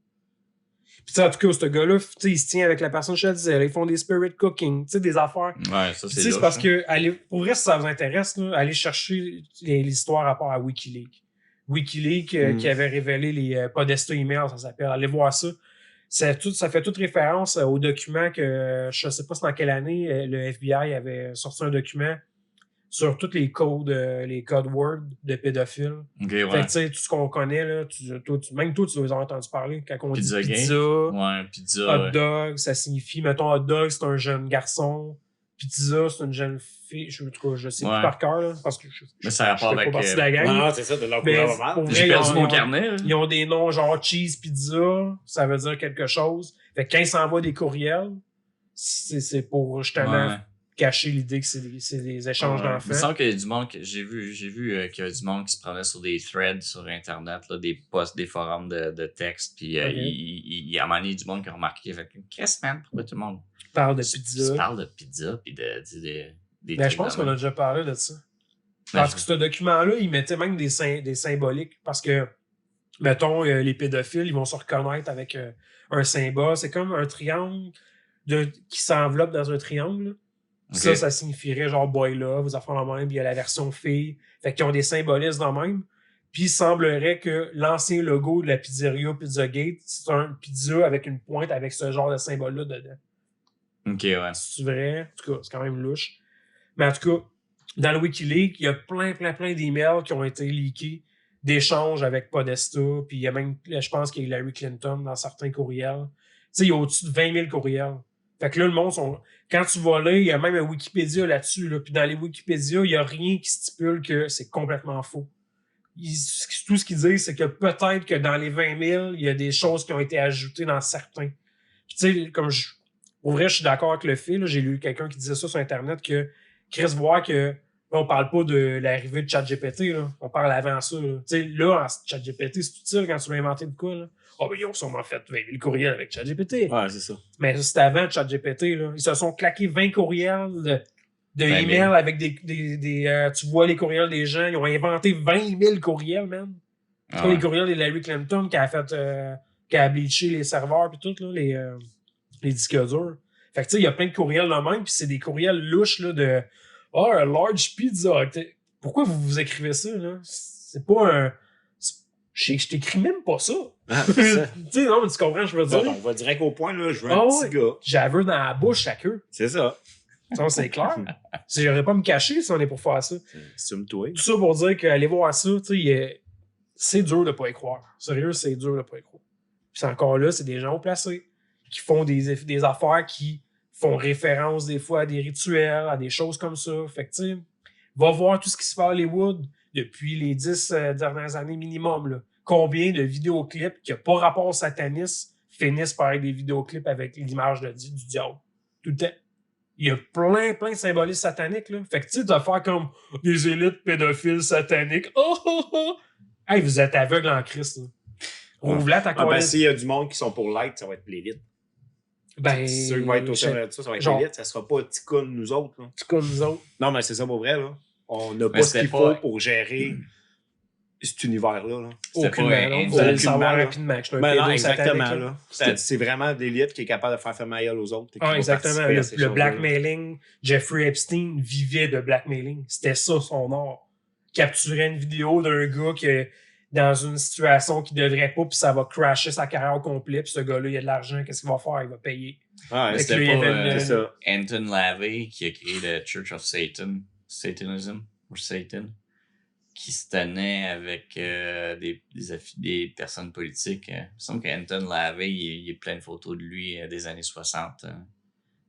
A: Puis en tout cas, ce gars-là, il se tient avec la personne chez elle, ils font des spirit cooking, des affaires.
C: Ouais, ça c'est
A: c'est parce que, pour vrai, si ça vous intéresse, là, allez chercher l'histoire à rapport à Wikileaks. Wikileaks qui avait révélé les Podesta emails, ça s'appelle. Allez voir ça. Ça fait toute référence au document que, je sais pas c'est dans quelle année, le FBI avait sorti un document sur tous les codes Word de pédophiles.
C: OK, ouais.
A: Fait que, tu sais, tout ce qu'on connaît, là, même toi, tu dois avoir entendu parler. Quand on
C: pizza
A: dit pizza,
C: pizza,
A: hot dog, ça signifie, mettons, hot dog, c'est un jeune garçon. Pizza, c'est une jeune fille. Je sais plus par cœur, là, parce que
C: mais ça a rapport avec...
A: partie de la gang.
B: Non, c'est ça, de leur couleur normale.
C: J'ai perdu mon carnet.
A: Ils ont des noms genre cheese pizza, ça veut dire quelque chose. Fait que quand ils s'envoient des courriels, c'est pour justement cacher l'idée que c'est des échanges d'enfants.
C: Il me semble qu'il y a du monde que j'ai vu qu'il y a du monde qui se prenait sur des threads sur Internet, là, des posts, des forums de texte, puis il y a un moment donné, il y a du monde qui a remarqué, fait que qu'est-ce man, pourquoi tout le monde
A: parle de pizza?
C: Tu parles de pizza puis des
A: ben, je pense qu'on a déjà parlé de ça. Parce que ce document-là, il mettait même des symboliques, parce que, mettons, les pédophiles, ils vont se reconnaître avec un symbole. C'est comme un triangle qui s'enveloppe dans un triangle. Okay. Ça signifierait genre boy love, vous affaires en même, puis il y a la version fille. Fait qu'ils ont des symbolismes dans même. Puis il semblerait que l'ancien logo de la pizzeria Pizzagate, c'est un pizza avec une pointe avec ce genre de symbole-là dedans.
C: OK, ouais.
A: C'est vrai. En tout cas, c'est quand même louche. Mais en tout cas, dans le Wikileaks, il y a plein d'emails qui ont été leakés, d'échanges avec Podesta, puis il y a même, je pense qu'il y a Hillary Clinton dans certains courriels. Tu sais, il y a au-dessus de 20 000 courriels. Fait que là, le monde quand tu vas là, il y a même un Wikipédia là-dessus, là. Puis dans les Wikipédia, il y a rien qui stipule que c'est complètement faux. Tout ce qu'ils disent, c'est que peut-être que dans les 20 000, il y a des choses qui ont été ajoutées dans certains. Puis tu sais, au vrai, je suis d'accord avec le fait, là, j'ai lu quelqu'un qui disait ça sur Internet, que Chris voit que là, on parle pas de l'arrivée de ChatGPT, là. On parle avant ça. Tu sais, là, en ChatGPT, c'est utile quand tu vas inventer de quoi, là. Oh, ben, ils ont sûrement fait 20 000 courriels avec ChatGPT.
B: Ouais, c'est ça.
A: Mais c'était avant ChatGPT, là. Ils se sont claqués 20 courriels de
C: 20 000.
A: emails avec tu vois les courriels des gens. Ils ont inventé 20 000 courriels, man. C'est pas les courriels de Larry Clinton qui a fait, qui a bleaché les serveurs pis tout, là, les disques durs. Fait que tu sais, il y a plein de courriels là même, pis c'est des courriels louches, là, de, un large pizza. Pourquoi vous écrivez ça, là? C'est pas un, je t'écris même pas ça.
B: Ah, c'est ça.
A: Tu sais, non, mais tu comprends, je veux dire.
B: On va direct au point, là. Je veux un petit gars.
A: J'avais dans la bouche à queue.
B: C'est ça.
A: Ça, c'est clair. J'aurais pas à me cacher si on est pour faire ça.
B: Assume-toi.
A: Tout ça pour dire qu'aller voir ça, tu sais, c'est dur de pas y croire. Sérieux, c'est dur de pas y croire. Puis c'est encore là, c'est des gens placés qui font des affaires qui font référence des fois à des rituels, à des choses comme ça. Fait que, tu sais, va voir tout ce qui se fait à Hollywood depuis les 10 dernières années minimum, là. Combien de vidéoclips qui n'ont pas rapport au satanisme finissent par être des vidéoclips avec l'image du diable. Tout le temps. Il y a plein de symbolismes sataniques, là. Fait que, tu sais, de faire comme des élites pédophiles sataniques. Oh, oh, oh! Hey, vous êtes aveugles en Christ, là. Rouvre-la ta
B: ben, s'il y a du monde qui sont pour l'être, ça va être l'élite.
A: Ben.
B: Ceux qui vont être au sein de ça va être l'élite. Ça sera pas Tika nous autres, là.
A: Tika nous autres.
B: Non, mais c'est ça pour vrai, là. On n'a pas ce qu'il faut pour gérer cet univers-là. Là.
A: Aucunement. Vous allez le savoir rapidement. Que je suis un pédo
B: exactement.
A: satanique,
B: là. C'est vraiment l'élite qui est capable de faire fermer la gueule aux autres.
A: Exactement. Le blackmailing, Jeffrey Epstein vivait de blackmailing. C'était ça son art. Capturer une vidéo d'un gars qui est dans une situation qu'il devrait pas, puis ça va crasher sa carrière au complet, puis ce gars-là, il a de l'argent, qu'est-ce qu'il va faire? Il va payer.
C: C'était pas Anton LaVey qui a créé le Church of Satan, Satanism, ou Satan, qui se tenait avec des personnes politiques. Il me semble qu'Anton LaVey, il y a plein de photos de lui des années 60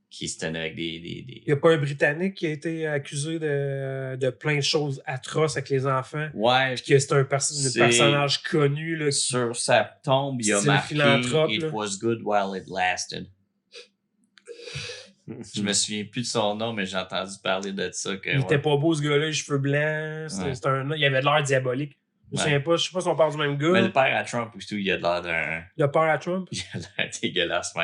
C: qui se tenait avec des... Il
A: n'y a pas un Britannique qui a été accusé de plein de choses atroces avec les enfants?
C: Ouais.
A: Puis que c'est un personnage connu. Là,
C: sur sa tombe, il y a marqué « It was good while it lasted ». Je me souviens plus de son nom, mais j'ai entendu parler de ça.
A: Il était pas beau, ce gars-là, les cheveux blancs. Il avait de l'air diabolique. Je sais pas si on parle du même gars.
C: Mais le père à Trump, aussi, il a de l'air d'un...
A: Le père à Trump?
C: Il a l'air dégueulassement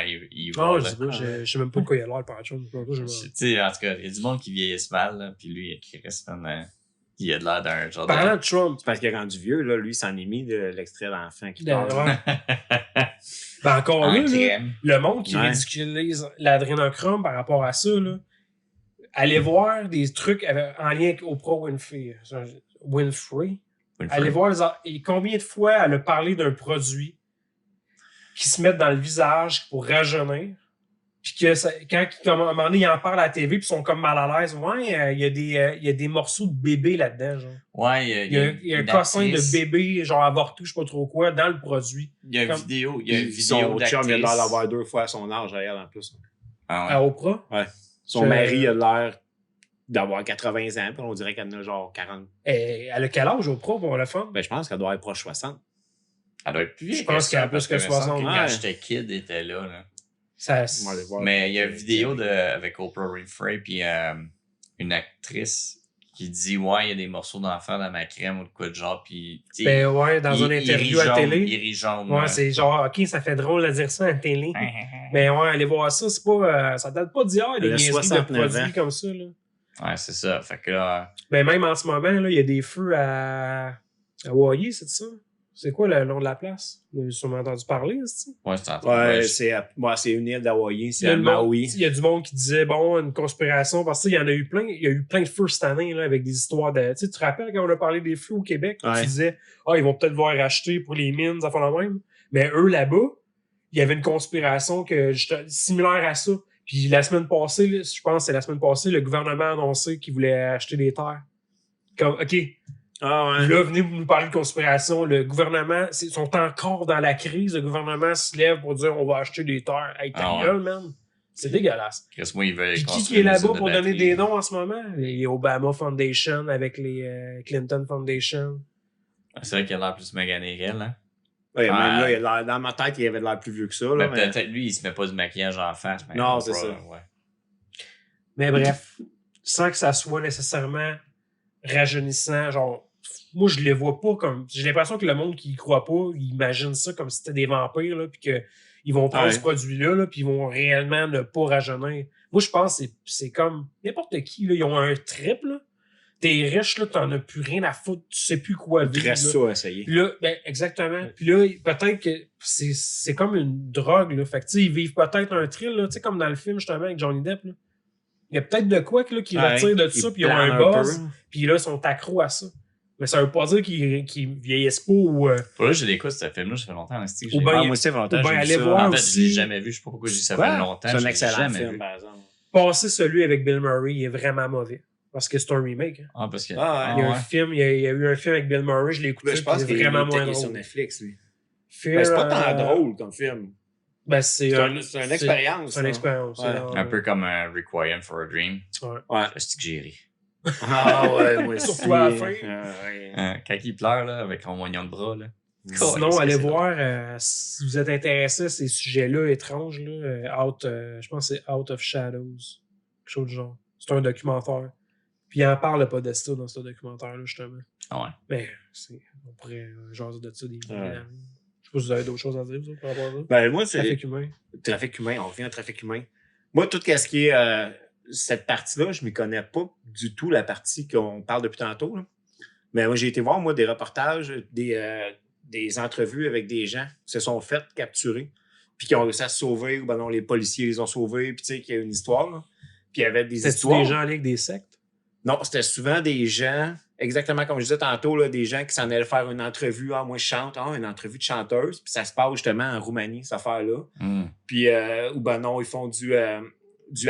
A: non, je sais même pas de quoi il a l'air, le père à Trump.
C: Tu sais, en tout cas, il y a du monde qui vieillisse mal, là, puis lui, il a de l'air d'un genre
A: Parlant de Trump.
B: C'est parce qu'il est rendu vieux, là. Lui, il s'en est mis de l'extrait d'enfant qui
A: parle. Ben encore là, le monde qui ridiculise l'adrénochrome par rapport à ça, là, allez voir des trucs en lien avec Oprah Winfrey. Allez voir combien de fois elle a parlé d'un produit qui se met dans le visage pour rajeunir. Puis que quand à un moment donné, ils en parlent à la TV puis ils sont comme mal à l'aise. Ouais, il y a des morceaux de bébé là-dedans, genre.
C: Ouais,
A: il y a un cossin de bébé, genre avorté, je sais pas trop quoi, dans le produit.
C: Il y a une vidéo
B: son
C: d'actrice.
B: chum, il a l'air d'avoir 2 fois son âge à elle en plus.
C: Ah ouais.
A: À Oprah?
B: Ouais. Son mari a l'air d'avoir 80 ans, puis on dirait qu'elle en a genre 40.
A: Elle a quel âge, Oprah, pour le fun?
B: Ben, je pense qu'elle doit être proche 60.
C: Elle doit être plus vieille.
A: Je pense qu'elle a plus que 60.
C: Quand j'étais kid, elle était là. Mais il y a une vidéo avec Oprah Winfrey, puis une actrice qui dit « Ouais, il y a des morceaux d'enfant dans ma crème » ou de quoi de genre, puis...
A: Ben ouais, dans une interview à la télé.
C: Il rit jaune.
A: Ouais, c'est genre, OK, ça fait drôle de dire ça à la télé. Mais ouais, allez voir ça, c'est pas... ça date pas d'hier, des niaiseries de produits comme ça, là.
C: Ouais, c'est ça. Fait que là...
A: Ben même en ce moment, là, il y a des feux à Hawaii, c'est ça? C'est quoi le nom de la place? Vous avez sûrement entendu parler, c'est ça?
B: Ouais, c'est une île d'Hawaï, c'est à Maui.
A: Il y a du monde qui disait, bon, une conspiration, parce qu'il y en a eu plein. Il y a eu plein de feux cette année, là, avec des histoires de... Tu te rappelles quand on a parlé des feux au Québec? Ouais. Qui disaient, ils vont peut-être voir racheter pour les mines, ça fait la même. Mais eux, là-bas, il y avait une conspiration similaire à ça. Puis la semaine passée, là, je pense que c'est la semaine passée, le gouvernement a annoncé qu'il voulait acheter des terres. Comme, OK. Là, venez nous parler de conspiration. Le gouvernement, ils sont encore dans la crise. Le gouvernement se lève pour dire on va acheter des terres. Hey, ta gueule, man. C'est dégueulasse.
C: Puis
A: qui est là-bas pour donner des noms en ce moment? Les Obama Foundation avec les Clinton Foundation.
C: C'est vrai qu'il a l'air plus magané qu'elle, hein?
B: Ouais, même là, dans ma tête, il avait l'air plus vieux que ça. Là,
C: mais peut-être lui, il se met pas du maquillage en face. Mais
B: non, c'est ça.
C: Ouais.
A: Mais bref, sans que ça soit nécessairement rajeunissant, genre, moi, je les vois pas comme... J'ai l'impression que le monde qui y croit pas, il imagine ça comme si c'était des vampires, là, puis qu'ils vont prendre ce produit-là, là, puis ils vont réellement ne pas rajeunir. Moi, je pense que c'est comme n'importe qui, là, ils ont un trip, là. T'es riche, là, t'en as plus rien à foutre, tu sais plus quoi
B: Il te
A: vivre.
B: reste
A: là.
B: ça à essayer.
A: Puis là, ben, exactement. Puis là, peut-être que c'est comme une drogue, là. Fait que, tu sais, ils vivent peut-être un thrill, là, tu sais, comme dans le film, justement, avec Johnny Depp, là. Il y a peut-être de quoi, là, qui retirent de ça, puis ils ont un buzz, puis là, ils sont accros à ça. Mais ça veut pas dire qu'ils vieillissent pas ou...
C: Pour là, j'ai l'écoute ce film-là, ça fait longtemps, en style.
A: Ou ben,
B: moi, c'est volontaire.
A: ou ben,
B: j'ai vu
A: aller
B: ça.
A: voir
C: En fait, je l'ai
A: aussi-
C: jamais vu. Je sais pas pourquoi je dis ça
B: Quoi?
C: fait longtemps.
B: C'est
C: je
B: un
C: l'ai
B: excellent
C: jamais
B: film,
C: vu.
B: par exemple.
A: passer celui avec Bill Murray, il est vraiment mauvais. Parce que c'est un remake. Hein.
C: Ah, parce que.
B: Ah,
A: Il y a
C: ouais.
A: un film, il y a eu un film avec Bill Murray, je l'ai écouté,
B: Je pense
A: puis
B: qu'il
A: c'est vraiment moins
B: est sur
A: drôle.
B: Netflix, lui.
A: Fear,
B: Ben, c'est pas tant drôle comme film.
A: Ben, c'est
B: C'est une expérience.
A: C'est une
B: hein.
A: expérience.
B: Ouais.
C: Un peu comme un Requiem for a Dream.
A: Ouais.
B: Ouais.
C: C'est que j'ai ri.
B: Ah ouais, moi aussi.
A: Surtout à la fin.
B: Ouais.
C: Quand il pleure, là, avec son moignon de bras, là.
A: Sinon,
C: c'est
A: allez
C: drôle.
A: voir si vous êtes intéressé à ces sujets-là étranges, là, je pense que c'est Out of Shadows. Quelque chose du genre. C'est un documentaire. Puis il en parle de Podesta dans ce documentaire-là, justement.
C: Ah ouais.
A: Mais on pourrait jaser de ça des
B: Ouais.
A: milliers d'années. Je sais pas si vous avez d'autres choses à dire, vous autres, par rapport à ça.
B: Ben, moi, c'est.
A: Trafic humain.
B: Trafic humain, on revient au trafic humain. Moi, tout ce qui est cette partie-là, je ne m'y connais pas du tout, la partie qu'on parle depuis tantôt. Là. Mais moi, j'ai été voir, moi, des reportages, des entrevues avec des gens qui se sont fait capturer, puis qui ont réussi à se sauver, ou ben non, les policiers les ont sauvés, puis tu sais, qu'il y a une histoire. Là. Puis il y avait des
A: C'était-tu
B: histoires.
A: des gens en lien avec des sectes?
B: Non, c'était souvent des gens, exactement comme je disais tantôt, là, des gens qui s'en allaient faire une entrevue. Ah, moi, je chante, une entrevue de chanteuse. Puis ça se passe justement en Roumanie, cette affaire-là. Puis, ou ben non, ils font du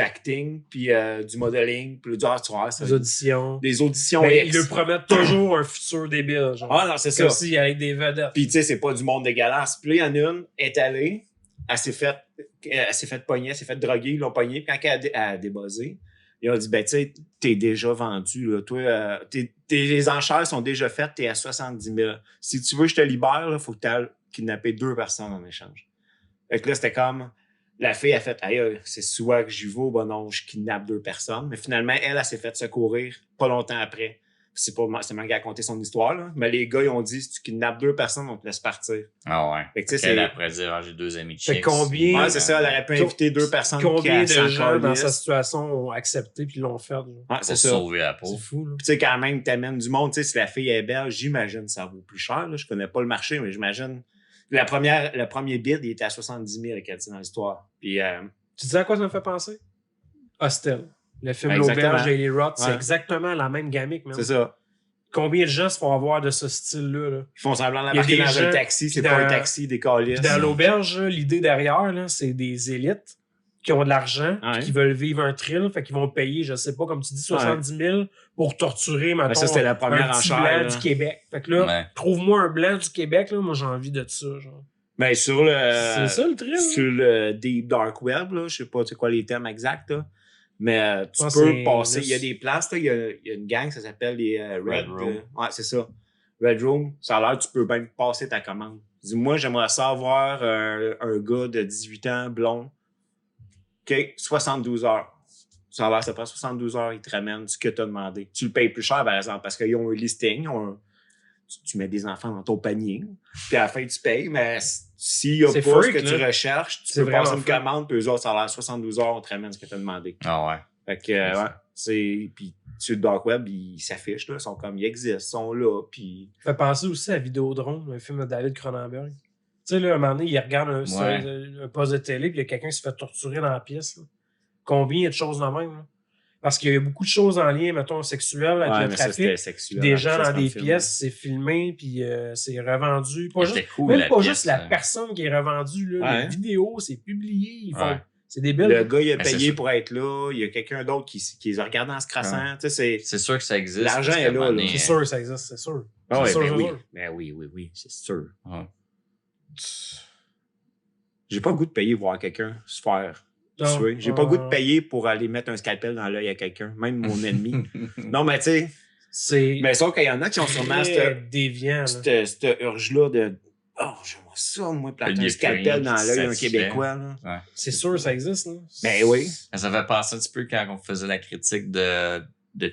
B: acting, puis du modeling, puis du
A: Des auditions.
B: des auditions
A: Mais
B: X.
A: ils leur promettent toujours un futur débile. Genre.
B: Ah non, c'est ça.
A: Comme s'il allait avec des vedettes.
B: Puis, tu sais, c'est pas du monde dégueulasse. Puis là, il y en a une, elle est allée, elle s'est fait pogner, elle s'est fait droguer, ils l'ont pognée. Puis quand elle a débuzzé, ils ont dit, ben, tu sais, t'es déjà vendu, là. Toi, les enchères sont déjà faites, t'es à 70 000. Si tu veux que je te libère, il faut que tu ailles kidnapper 2 personnes en échange. Fait que là, c'était comme, la fille a fait, aïe, c'est soit que j'y vais, ben non, je kidnappe 2 personnes. Mais finalement, elle s'est fait secourir pas longtemps après. C'est moi qui a raconté son histoire, là. Mais les gars, ils ont dit, si tu kidnappes 2 personnes, on te laisse partir.
C: Ah ouais.
B: Fait que, tu sais,
C: Elle
B: c'est.
C: après dire, j'ai 2 amis de
A: Fait
C: chicks.
A: combien-
B: Ouais, c'est ça, elle aurait pu inviter 2 personnes
A: Combien de
B: s'en
A: gens dans
B: calissent.
A: sa situation ont accepté puis l'ont fait? Genre?
B: Ouais,
C: Pour
B: c'est ça.
C: sauver la peau.
A: C'est fou, là.
B: Puis tu sais, quand même, t'amènes du monde, tu sais, si la fille est belle, j'imagine que ça vaut plus cher, là. Je connais pas le marché, mais j'imagine. Le premier bid, il était à 70 000, qu'elle dit dans l'histoire. Puis,
A: Tu dis à quoi ça me fait penser? Hostel. Le film
B: Exactement.
A: L'Auberge d'Ailey Roth, c'est
B: Ouais.
A: exactement la même gamique, man.
B: c'est ça.
A: Combien de gens se font avoir de ce style-là? Là?
B: Ils font semblant
A: Il y a
B: d'embarquer
A: des
B: dans
A: gens
B: un taxi, c'est
A: qui
B: pas un
A: dans-
B: taxi, des calices.
A: Puis dans l'auberge, là, l'idée derrière, là, c'est des élites qui ont de l'argent,
B: Ouais.
A: puis qui veulent vivre un thrill, fait qu'ils vont payer, je sais pas, comme tu dis, 70 000 pour torturer, mettons,
B: ça, c'était la première
A: un petit
B: enchère,
A: blanc
B: là.
A: du Québec. Fait que là,
C: Ouais.
A: trouve-moi un blanc du Québec, là, moi j'ai envie de ça. Genre.
B: Mais sur le.
A: C'est ça le thrill?
B: Sur le Deep Dark Web, là, je sais pas c'est quoi les termes exacts, là. Mais tu
A: pense
B: peux
A: c'est-
B: passer. Il y a des places, là, il y a une gang, ça s'appelle les
C: Red Room.
B: ouais, c'est ça. Red Room, ça a l'air tu peux même passer ta commande. Dis-moi, j'aimerais savoir un gars de 18 ans, blond. OK, 72 heures. Ça a l'air, ça prend 72 heures, ils te ramènent ce que tu as demandé. Tu le payes plus cher, par exemple, parce qu'ils ont un listing, tu mets des enfants dans ton panier, puis à la fin, tu payes, mais s'il n'y a pas
A: C'est
B: ce
A: freak,
B: que tu
A: là.
B: recherches, tu
A: C'est
B: peux passer
A: vraiment
B: une
A: freak.
B: commande, puis eux autres, ça a l'air 72 heures, on te ramène ce que tu as demandé.
C: Ah ouais.
B: Fait que, ouais, c'est... Puis sur le dark web, ils s'affichent, là, ils sont comme, ils existent, ils sont là, puis...
A: Ça fait penser aussi à Vidéodrome, un film de David Cronenberg. Tu sais, là, à un moment donné, il regarde un poste de télé, puis il y a quelqu'un qui se fait torturer dans la pièce. Là. Combien il y a de choses de même? Là? Parce qu'il y a beaucoup de choses en lien, mettons, sexuel avec
B: Ouais,
A: le
B: mais ça,
A: trafic.
B: c'était sexuel.
A: Des
B: hein,
A: gens
B: ça,
A: dans
B: c'est
A: des
B: le film.
A: pièces, c'est filmé, puis c'est revendu. Pas
C: C'était
A: juste,
C: cool,
A: même
C: la
A: pas
C: pièce,
A: juste la
C: là.
A: personne qui est revendue. Là,
B: Ouais.
A: Les vidéos, c'est publié. Ils font...
C: Ouais.
A: C'est débile.
B: Le gars, il a
C: Mais c'est
B: payé
C: sûr.
B: pour être là, il y a quelqu'un d'autre qui les a regardés en se crassant. Tu sais, c'est...
C: C'est sûr que ça existe.
B: L'argent
C: parce
B: est
C: qu'à un
B: là,
C: moment
B: là.
C: donné,
A: C'est sûr, ça existe, c'est sûr.
B: Ah ouais,
A: C'est sûr,
B: ben
A: c'est
B: oui.
A: sûr.
B: Ben oui, c'est sûr.
C: Ouais.
B: J'ai pas le goût de payer pour voir quelqu'un se faire
A: Non,
B: tuer. J'ai pas le goût de payer pour aller mettre un scalpel dans l'œil à quelqu'un, même mon ennemi. Non, mais tu sais,
A: C'est
B: mais sauf qu'il y en a qui ont sûrement
A: très déviant. là.
B: cette urge-là de « Oh, j'aimerais ça, moi, planter
C: Le
B: un scalpel
C: Ukraine
B: dans
C: qui
B: l'œil d'un
C: satisfait.
B: Québécois. » là.
A: C'est sûr, ça existe. Là.
B: Ben oui.
C: Ça fait penser un petit peu quand on faisait la critique de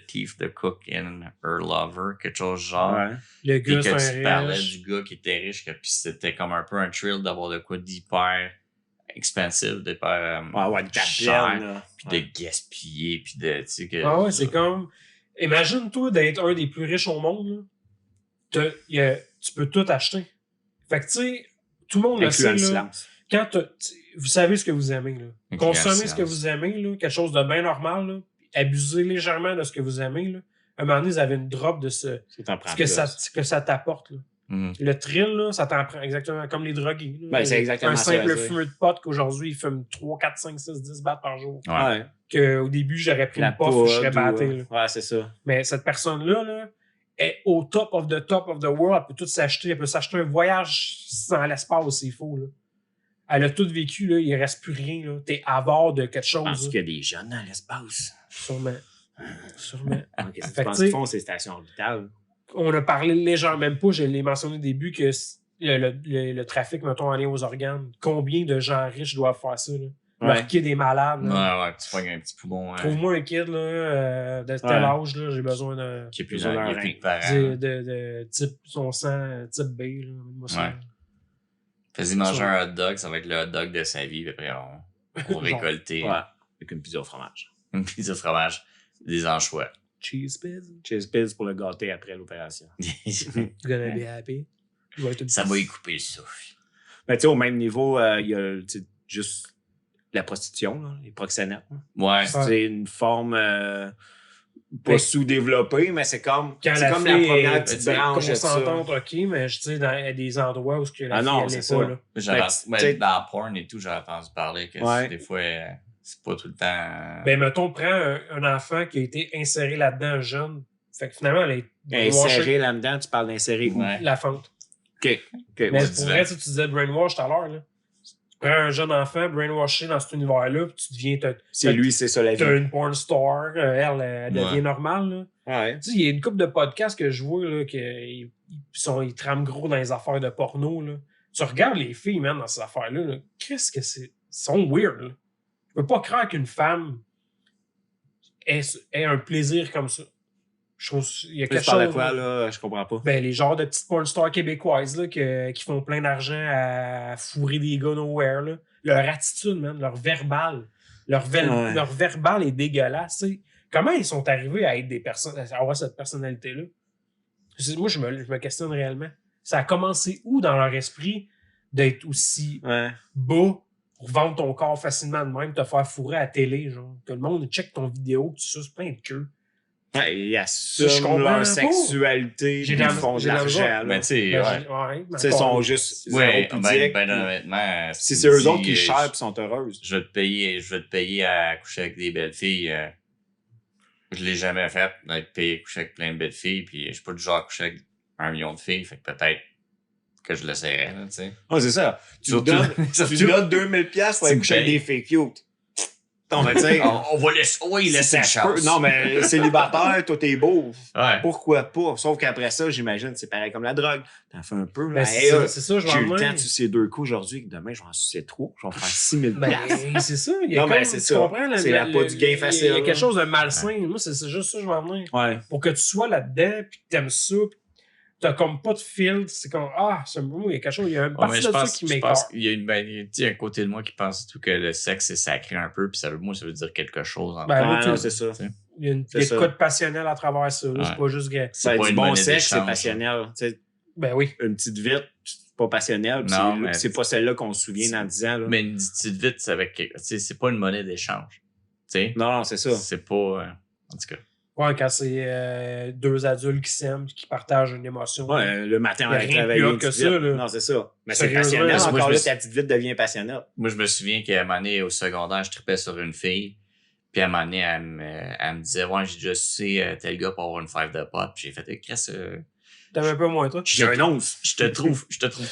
C: Thief, the Cook and Her Lover, quelque chose genre.
B: Ouais.
A: Le
C: Puis
A: gars,
C: que
A: c'est
C: tu
A: un
C: parlais
A: riche.
C: du gars qui était riche, que puis c'était comme un peu un thrill d'avoir de quoi d'hyper expensive, de faire
B: Ouais, de ta
C: cher,
B: plaine, là.
C: puis de gaspiller, puis de, tu sais, que...
A: Ah ouais, c'est comme... Imagine-toi d'être un des plus riches au monde, là. Tu peux tout acheter. Fait que, tu sais, tout le monde le
B: Incluant
A: sait,
B: le
A: là.
B: silence.
A: Quand vous savez ce que vous aimez, là.
C: Incluant
A: Consommez
C: le
A: ce que vous aimez, là. Quelque chose de bien normal, là. Abusez légèrement de ce que vous aimez, là. À un moment donné, vous avez une drop de ce que ça t'apporte, là. Le thrill, là, ça t'en prend exactement comme les drogués. Là.
B: Ben, c'est exactement
A: un
B: ça.
A: simple fumeur de pot qu'aujourd'hui, il fume 3, 4, 5, 6, 10 battes par jour.
B: Ouais.
A: Qu'au début, j'aurais pris
B: La
A: une puff, je serais batté. Là.
B: Ouais, c'est ça.
A: Mais cette personne-là, là, est au top of the world. Elle peut tout s'acheter. Elle peut s'acheter un voyage dans l'espace s'il faut. Là. Elle a tout vécu. Là. Il ne reste plus rien. Là. T'es avare de quelque chose.
B: Penses-tu qu'il y a des jeunes dans l'espace?
A: Sûrement.
B: Qu'est-ce que tu penses qu'ils font, ces stations orbitales?
A: On a parlé légèrement, même pas, je l'ai mentionné au début, que le trafic, mettons, en lien aux organes, combien de gens riches doivent faire ça? Là? Leur kid est malade. Là.
C: Ouais, tu pognes un petit poumon.
A: Trouve-moi un kid là, de tel âge, là, j'ai besoin de.
C: Qui est plus
B: de
C: parents.
A: De type son sang, type B. Là. Moi,
C: ouais. Fais-y manger un hot dog, ça va être le hot dog de sa vie, puis après on récolter.
B: Ouais, avec une pizza au fromage.
C: Une pizza au fromage, des anchois.
A: Cheese pizza.
B: Cheese pizza pour le gâter après l'opération.
A: Gonna be happy.
C: Ça va y couper le souffle.
B: Mais tu sais, au même niveau, il y a juste la prostitution, là, les proxénètes. Là.
C: Ouais.
B: C'est une forme pas sous-développée, mais c'est comme,
A: quand
B: c'est comme la première petite branche de ça.
A: Consentante, ok, mais je sais, il y a des endroits où la fille,
B: non,
A: elle
B: c'est
A: est
B: ça.
A: pas, là.
C: Dans la porn et tout, j'ai entendu parler que des fois, c'est pas tout le temps...
A: Ben, mettons, prends un enfant qui a été inséré là-dedans jeune. Fait que finalement, elle est
B: inséré là-dedans, tu parles d'insérer où?
A: La fente.
B: OK.
A: Mais pour vrai, tu disais brainwash tout à l'heure, là. Tu prends un jeune enfant brainwashé dans cet univers-là, puis tu deviens...
B: C'est lui, c'est ça la vie.
A: T'as une porn star, elle devient normale, là.
B: Ouais.
A: Tu sais, il y a une couple de podcasts que je vois, là, ils trament gros dans les affaires de porno, là. Tu regardes les filles, man, dans ces affaires-là, là, qu'est-ce que c'est? Ils sont weird, là. Je peux pas croire qu'une femme ait un plaisir comme ça. Je trouve il y a quelque chose.
B: De quoi, là? Je comprends pas.
A: Ben, les genres de petites porn stars québécoises, là, qui font plein d'argent à fourrer des gars nowhere, là. Leur attitude, man, leur verbal. Leur verbal est dégueulasse, tu sais. Comment ils sont arrivés à être des personnes, à avoir cette personnalité-là? Moi, je me questionne réellement. Ça a commencé où dans leur esprit d'être aussi bas pour vendre ton corps facilement de même, te faire fourrer à la télé, genre. Que le monde check ton vidéo, que tu suces plein de queue.
B: Ouais, ils assument leur sexualité, ils font de l'argent.
C: Mais tu sais,
B: ils sont juste zéro pudique.
C: Honnêtement,
B: si c'est eux autres qui cherchent et sont heureuses.
C: Je vais te payer à coucher avec des belles filles. Je l'ai jamais fait, d'être payé à coucher avec plein de belles filles, puis je suis pas du genre à coucher avec 1 million de filles, fait que peut-être que je l'essayerais, tu sais.
B: Ah, c'est ça. Tu lui donnes 2000$ pour aller coucher avec des filles cute. Non, mais tu sais.
C: On va laisser une chance.
B: Non, mais célibataire, toi, t'es beau.
C: Ouais.
B: Pourquoi pas? Sauf qu'après ça, j'imagine, c'est pareil comme la drogue. T'en fais un peu, là.
A: Ben, c'est ça, je vais
B: j'ai eu le temps de sucer 2 coups aujourd'hui, que demain, je vais en sucer 3. Je vais faire 6000$.
A: C'est ça. Il y a
B: tu comprends? C'est la pas du gain facile.
A: Il y a quelque chose de malsain. Moi, c'est juste ça que je vais en venir.
B: Ouais.
A: Pour que tu sois là-dedans, puis que t'aimes ça, puis t'as comme pas de filtre, c'est comme, il y a quelque chose, il y a une partie de ça qui m'écoeure.
C: Il y a un côté de moi qui pense tout que le sexe c'est sacré un peu, puis ça veut dire quelque chose.
B: C'est ça.
A: Il y a de code passionnel à travers ça. C'est pas juste que...
B: C'est pas du bon sexe, c'est passionnel.
A: Ben oui.
B: Une petite vite, c'est pas passionnel. C'est pas celle-là qu'on se souvient dans 10 ans. Là.
C: Mais une petite vite, c'est pas une monnaie d'échange.
B: Non, c'est ça.
C: C'est pas... en tout cas.
A: Ouais, quand c'est 2 adultes qui s'aiment, qui partagent une émotion.
B: Ouais, le matin, on va travailler une petite vite. Non, c'est ça. Mais c'est passionnel. Encore là, ta petite vite devient passionnelle.
C: Moi, je me souviens qu'à un moment donné, au secondaire, je trippais sur une fille. Puis à un moment donné, elle me disait, ouais, j'ai déjà sucé tel gars pour avoir une 5 de pot. Puis j'ai fait, Chris,
A: t'aimes un peu moins, toi?
B: J'ai un 11.
C: Je te trouve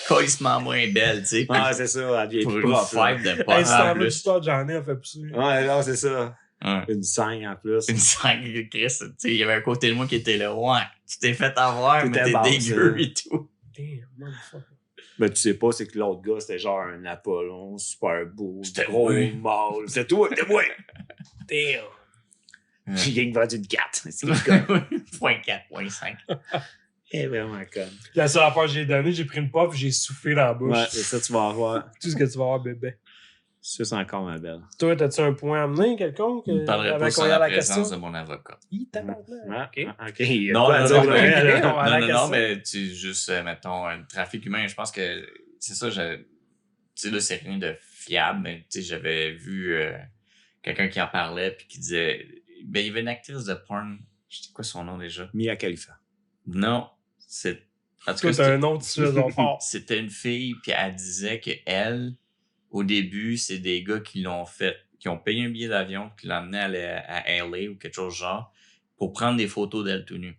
C: colissement moins belle, tu sais.
B: Ah, c'est ça. Elle
C: pour une 5 de pot.
A: Si t'en veux du temps, j'en ai, on fait pousser.
B: Ouais, non, c'est ça.
C: Ouais.
B: Une 5 en plus.
C: Une 5, Chris. Tu sais, il y avait un côté de moi qui était là. Ouais, tu t'es fait avoir, mais t'es dégueu et tout.
A: Damn, motherfucker.
B: Mais tu sais pas, c'est que l'autre gars, c'était genre un Apollon, super beau, gros mâle. C'était toi, c'était moi.
A: Damn.
B: J'ai rien vendu une 4. C'est le gars.
C: 0.4, 0.5.
B: Elle est vraiment conne.
A: La seule affaire que j'ai donnée, j'ai pris une puff et j'ai soufflé dans la bouche.
B: Ouais, c'est ça, tu vas avoir.
A: Tout ce que tu vas avoir, bébé.
B: C'est encore, ma belle.
A: Toi, as-tu un point à amener quelconque?
C: Je ne parlerai pas sur la présence de mon avocat.
B: OK.
C: Non,
A: la
C: non,
A: question.
C: mais tu juste, mettons, un trafic humain, je pense que c'est ça, tu sais, là, c'est rien de fiable, mais tu sais, j'avais vu quelqu'un qui en parlait puis qui disait, ben, il y avait une actrice de porn, je sais quoi son nom déjà?
B: Mia Khalifa.
C: Non, c'est... En tout
A: Toi,
C: cas,
A: t'as un autre dissuasion fort.
C: c'était une fille, puis elle disait que elle, au début, c'est des gars qui l'ont fait, qui ont payé un billet d'avion, qui l'ont amené à LA ou quelque chose genre, pour prendre des photos d'elle tout nue.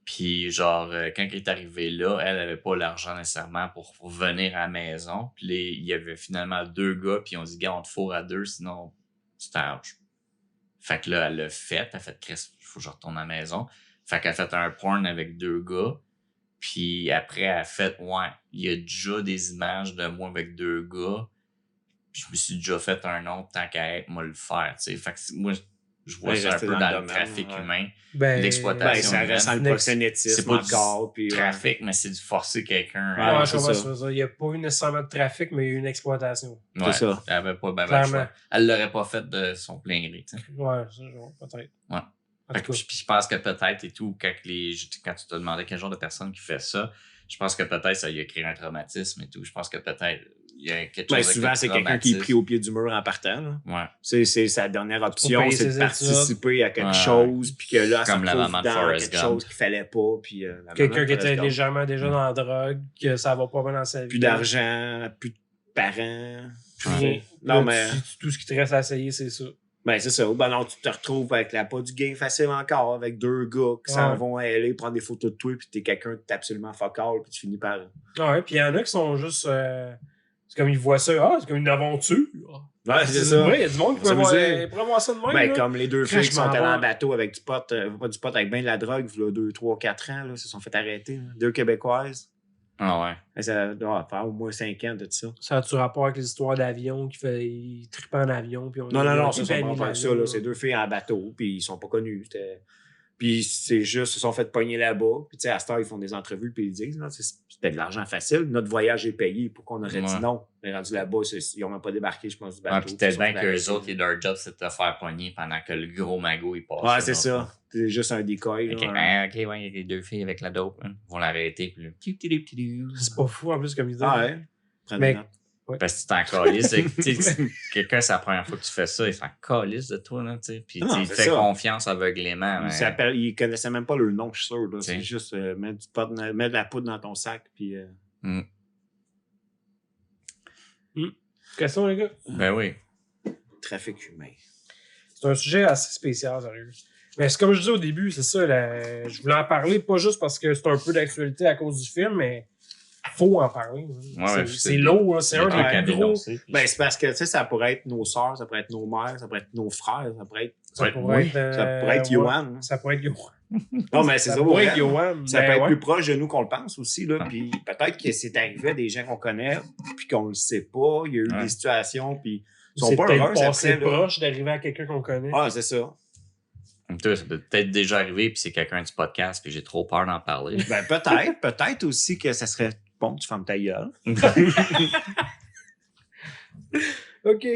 C: Puis genre, quand elle est arrivée là, elle avait pas l'argent nécessairement pour venir à la maison. Puis il y avait finalement 2 gars, puis on dit, gars, on te fourre à 2, sinon tu t'arranges. Fait que là, elle l'a fait. Elle a fait, Chris, il faut que je retourne à la maison. Fait qu'elle a fait un porn avec 2 gars. Puis après, elle a fait, ouais, il y a déjà des images de moi avec 2 gars. Puis je me suis déjà fait un autre tant qu'à être, moi le faire, tu sais. Fait que moi, je vois ça un peu dans le trafic humain. L'exploitation
B: ça reste
C: humaine.
B: le proxénétisme
C: C'est pas
B: encore.
C: du trafic, mais c'est du forcer quelqu'un.
A: Ouais,
B: c'est
A: je vois
B: ça.
A: ça. Il n'y a pas eu nécessairement de trafic, mais il y a eu une exploitation.
C: Ouais,
B: C'est ça.
C: Elle avait pas ben le
A: Clairement.
C: choix. Elle l'aurait pas fait de son plein gré, tu sais.
A: Ouais, ça, genre, peut-être.
C: Ouais.
A: En
C: Fait
A: tout
C: que,
A: cas.
C: puis je pense que peut-être et tout, quand tu te demandais quel genre de personne qui fait ça, je pense que peut-être ça lui a créé un traumatisme et tout. Je pense que peut-être il y a quelque chose.
B: Souvent, c'est quelqu'un qui est pris au pied du mur en partant. Là.
C: Ouais.
B: C'est sa dernière option,
A: payer
B: c'est de
A: ses
B: participer à quelque
C: Ouais.
B: chose, puis que là, ça
C: Comme la
B: retrouve
C: maman de
B: dans
C: Forrest
B: quelque
C: Gump.
B: chose qu'il fallait pas. Puis, la
A: Quelqu'un
B: maman
A: qui
B: de
A: était
B: Forrest Gump.
A: légèrement déjà dans la drogue, que ça va pas bien dans sa vie.
B: Plus d'argent, plus de parents.
A: Plus
C: Ouais.
A: rien.
B: Non,
A: Là,
B: mais-
A: tout ce qui te reste à essayer, c'est ça.
B: Ben, c'est ça. Ben non, tu te retrouves avec la pas du gain facile encore, avec 2 gars qui s'en
A: Ouais.
B: vont à LA prendre des photos de toi, puis t'es quelqu'un de absolument fuck all, puis tu finis par.
A: Ouais, puis il y en a qui sont juste. C'est comme ils voient ça, c'est comme une aventure.
B: Ouais, c'est ça.
A: vrai, il y a du monde qui pourrait voir,
B: S'amuser.
A: voir ça de même.
B: Ben,
A: là.
B: comme les 2 filles qui sont
A: Franchement,
B: allées en
A: ouais.
B: bateau avec du pot, pas du pot, avec bien de la drogue, il y a 2, 3, 4 ans, là, se sont fait arrêter. Là. 2 Québécoises.
C: Ah ouais.
B: Et ça doit faire au moins 5 ans de ça.
A: Ça a-tu rapport avec les histoires d'avion qui fait. Ils trippent en avion. Puis on
B: Non,
A: qui
B: ça,
A: fait
B: c'est pas ça, là. C'est 2 filles en bateau, puis ils sont pas connus. Puis c'est juste, ils se sont fait pogner là-bas. Puis tu sais, à cette heure, ils font des entrevues, puis ils disent, non, c'était de l'argent facile. Notre voyage est payé. Pourquoi on aurait dit
C: Ouais.
B: non? Mais rendu là-bas, ils ont même pas débarqué, je pense, du bateau.
C: Ouais, puis tellement
B: Ils se sont fait
C: qu'eux autres,
B: arrêter.
C: leur job, c'est de te faire pogner pendant que le gros magot, il passe.
B: Ouais, c'est ça. C'est juste un décoil.
C: Ok,
B: là.
C: ok, ouais, il y a les 2 filles avec la dope. Hein. Ils vont l'arrêter. Puis là,
A: C'est pas fou en plus comme idée.
B: Ah ouais. Prends
A: Mais-
B: des notes.
C: parce que tu t'en calisses. Quelqu'un, c'est la première fois que tu fais ça, il s'en calisse de toi, là, tu sais. Puis
B: Non,
C: il
B: c'est
C: fait
B: ça.
C: confiance aveuglément.
B: Ils connaissaient même pas leur nom, je suis sûr. là.
C: T'sais.
B: C'est juste mettre de la poudre dans ton sac. Puis,
A: Question, les gars?
C: Ben oui.
B: trafic humain.
A: C'est un sujet assez spécial, sérieux. Mais c'est comme je disais au début, c'est ça, je voulais en parler, pas juste parce que c'est un peu d'actualité à cause du film, mais faut en parler.
C: Ouais,
A: C'est lourd, là, c'est un
C: le truc à
A: des gros.
C: dénoncer.
B: Ben, c'est parce que, tu sais, ça pourrait être nos sœurs, ça pourrait être nos mères, ça pourrait être nos frères, ça pourrait être.
A: Ça pourrait être,
B: ça pourrait être
A: ouais,
B: Johan.
A: Ça pourrait être Johan.
B: Non, mais c'est ça.
A: pourrait
B: ouais.
A: être Johan.
B: Ça peut
A: ben
B: être
A: ouais.
B: plus proche de nous qu'on le pense aussi, là. Puis peut-être que c'est arrivé à des gens qu'on connaît, puis qu'on le sait pas. Il y a eu
C: Ouais.
B: des situations, puis ils sont
A: C'est
B: pas
A: peut-être
B: heureux,
A: passé
B: après, là.
A: proche d'arriver à quelqu'un qu'on connaît.
B: Ah, c'est ça.
C: Toi, ça peut peut-être déjà arrivé, puis c'est quelqu'un du podcast, puis j'ai trop peur d'en parler.
B: Ben, peut-être aussi que ça serait bon que tu fermes ta gueule.
A: OK.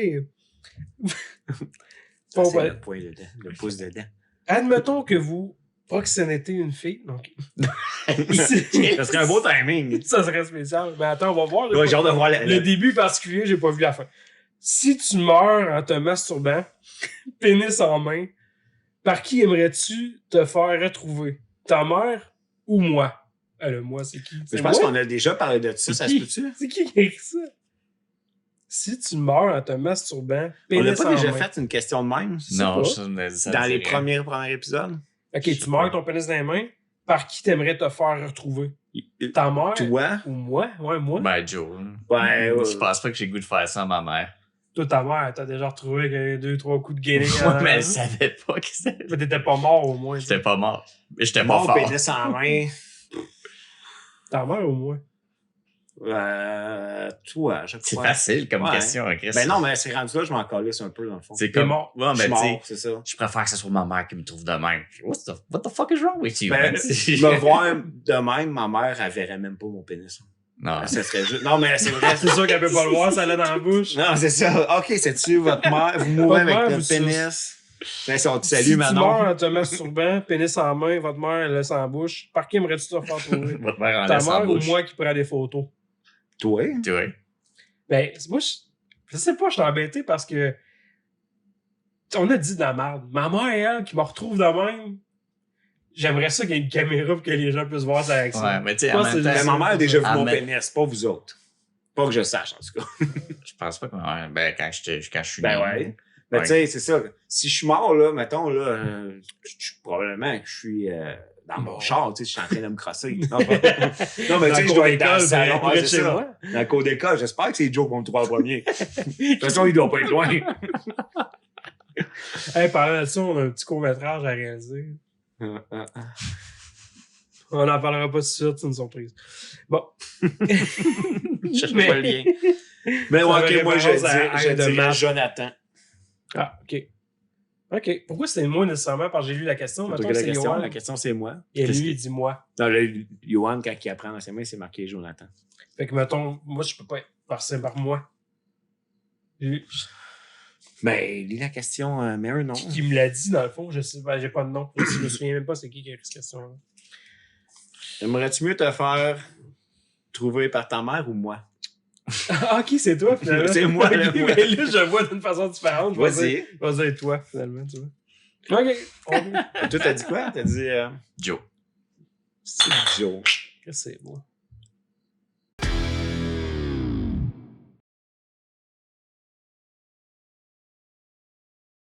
A: Bon,
B: C'est
A: ben,
B: le poing dedans, le pouce dedans.
A: admettons que vous proxénétez une fille. Donc,
B: Ça serait un beau timing.
A: ça serait spécial. Mais attends, on va voir.
B: Ouais, j'ai hâte de voir
A: Le début particulier, j'ai pas vu la fin. Si tu meurs en te masturbant, pénis en main, par qui aimerais-tu te faire retrouver? Ta mère ou moi? Le moi, c'est qui?
B: Je pense qu'on a déjà parlé de ça, ça se
A: qui?
B: peut-tu?
A: C'est qui a écrit ça? Si tu meurs en te masturbant,
B: On
A: pénis
B: n'a pas
A: en
B: déjà
A: main.
B: fait une question de même?
C: Non,
A: pas.
C: ça me dit ça.
B: Dans
C: me
B: les
C: dit rien.
B: premiers épisodes?
A: Ok, tu meurs ton pénis dans les mains, par qui t'aimerais te faire retrouver? Ta mère
B: Toi?
A: ou moi? Ouais, moi.
C: Ben, Joe.
B: Ouais, ouais.
C: Je pense pas que j'ai le goût de faire ça à ma mère.
A: Toi, ta mère, t'as déjà retrouvé avec 2-3 coups de guérin.
C: Ouais, mais elle savait pas que c'était.
A: Mais t'étais pas mort au moins.
C: J'étais pas mort. Mais j'étais pas
B: Mort,
C: fort.
B: pénis en main.
A: Ta mère ou moi?
B: Toi, je
C: C'est
B: crois.
C: facile comme
B: Ouais.
C: question, hein, Chris.
B: Ben non, mais c'est rendu là, je m'en calisse un peu, dans le fond.
C: C'est
A: T'es
C: comme.
A: mort.
C: Ouais,
B: Je suis
C: mais tu sais,
B: mort, c'est ça.
C: je préfère que ce soit ma mère qui me trouve de même. What the fuck is wrong with you?
B: Ben,
C: man?
B: me voir de même, ma mère, elle verrait même pas mon pénis.
C: Non.
B: Ça serait juste. Non, mais c'est vrai.
A: C'est sûr qu'elle peut pas le voir, ça l'a dans la bouche.
B: Non, c'est ça. OK, c'est-tu votre mère? Vous mourrez
A: Votre
B: avec
A: mère
B: votre
A: vous
B: pénis. Ben, si on te
A: Si
B: salue,
A: tu
B: Manon.
A: meurs en te masturbant, pénis en main, votre mère, elle laisse en bouche. Par qui aimerais-tu te faire trouver?
C: Votre mère en
A: Ta
C: laisse en
A: mère ou
C: bouche.
A: moi qui prends des photos?
B: Toi?
C: Tu vois.
A: Ben, moi, je sais pas, je suis embêté parce que on a dit de la merde. Ma mère, elle, qui me retrouve de même, j'aimerais ça qu'il y ait une caméra pour que les gens puissent voir sa réaction.
C: Ouais, mais tu sais,
A: Moi,
C: en
A: c'est
C: même temps,
A: juste-
B: Ben, ma mère a déjà vu
C: Ah,
B: mon
C: mais-
B: pénis, pas vous autres. Pas que je sache, en tout cas.
C: je pense pas que ben, quand je suis
B: Ben
C: né,
B: ouais. Mais
C: Ouais.
B: tu sais, c'est ça. Si je suis mort, là, mettons, là, probablement que je suis dans mon
A: Bon.
B: char, tu sais, je suis en train de me crosser. Non, non, mais tu sais, je dois être dans le salon.
A: près
B: Ouais,
A: de
B: c'est
A: chez
B: ça.
A: moi.
B: Dans le cours d'école, j'espère que c'est Joe qui va me trouver en premier. De toute façon, il doit pas être loin.
A: Hey, parlant de ça, on a un petit court-métrage à réaliser. On n'en parlera pas tout de suite, c'est une surprise. Bon.
C: je cherche
A: Mais-
C: pas le lien.
B: Mais
A: Ça
B: ouais,
A: fait
B: ok, moi,
A: référence à
B: je
A: Aide de
B: dirais
A: Matt.
B: Jonathan.
A: Ah, OK. OK. Pourquoi c'était moi nécessairement? Parce que j'ai lu la question.
B: C'est
A: Mettons
B: toi
A: que
B: qui as
A: c'est
B: la question.
A: Johan.
B: La question, c'est moi.
A: Et
B: Qu'est-ce
A: lui,
B: que-
A: il dit moi.
B: Non, là, Johan, quand il apprend dans ses mains, c'est marqué Jonathan.
A: Fait que, mettons, moi, je peux pas être passé par moi. Lui,
B: Ben, lis la question, mais un nom.
A: qui me l'a dit, dans le fond, je sais pas, j'ai pas de nom. Je me souviens même pas c'est qui a écrit cette question-là.
B: Aimerais-tu mieux te faire trouver par ta mère ou moi?
A: Ah, OK, c'est toi, finalement.
B: C'est moi,
A: Ok,
B: là, moi.
A: Mais là, je vois d'une façon différente.
B: Vas-y.
A: Vas-y, toi, finalement, tu vois. OK.
B: Toi, t'as dit quoi? T'as dit
C: Joe.
B: c'est Joe.
A: C'est moi.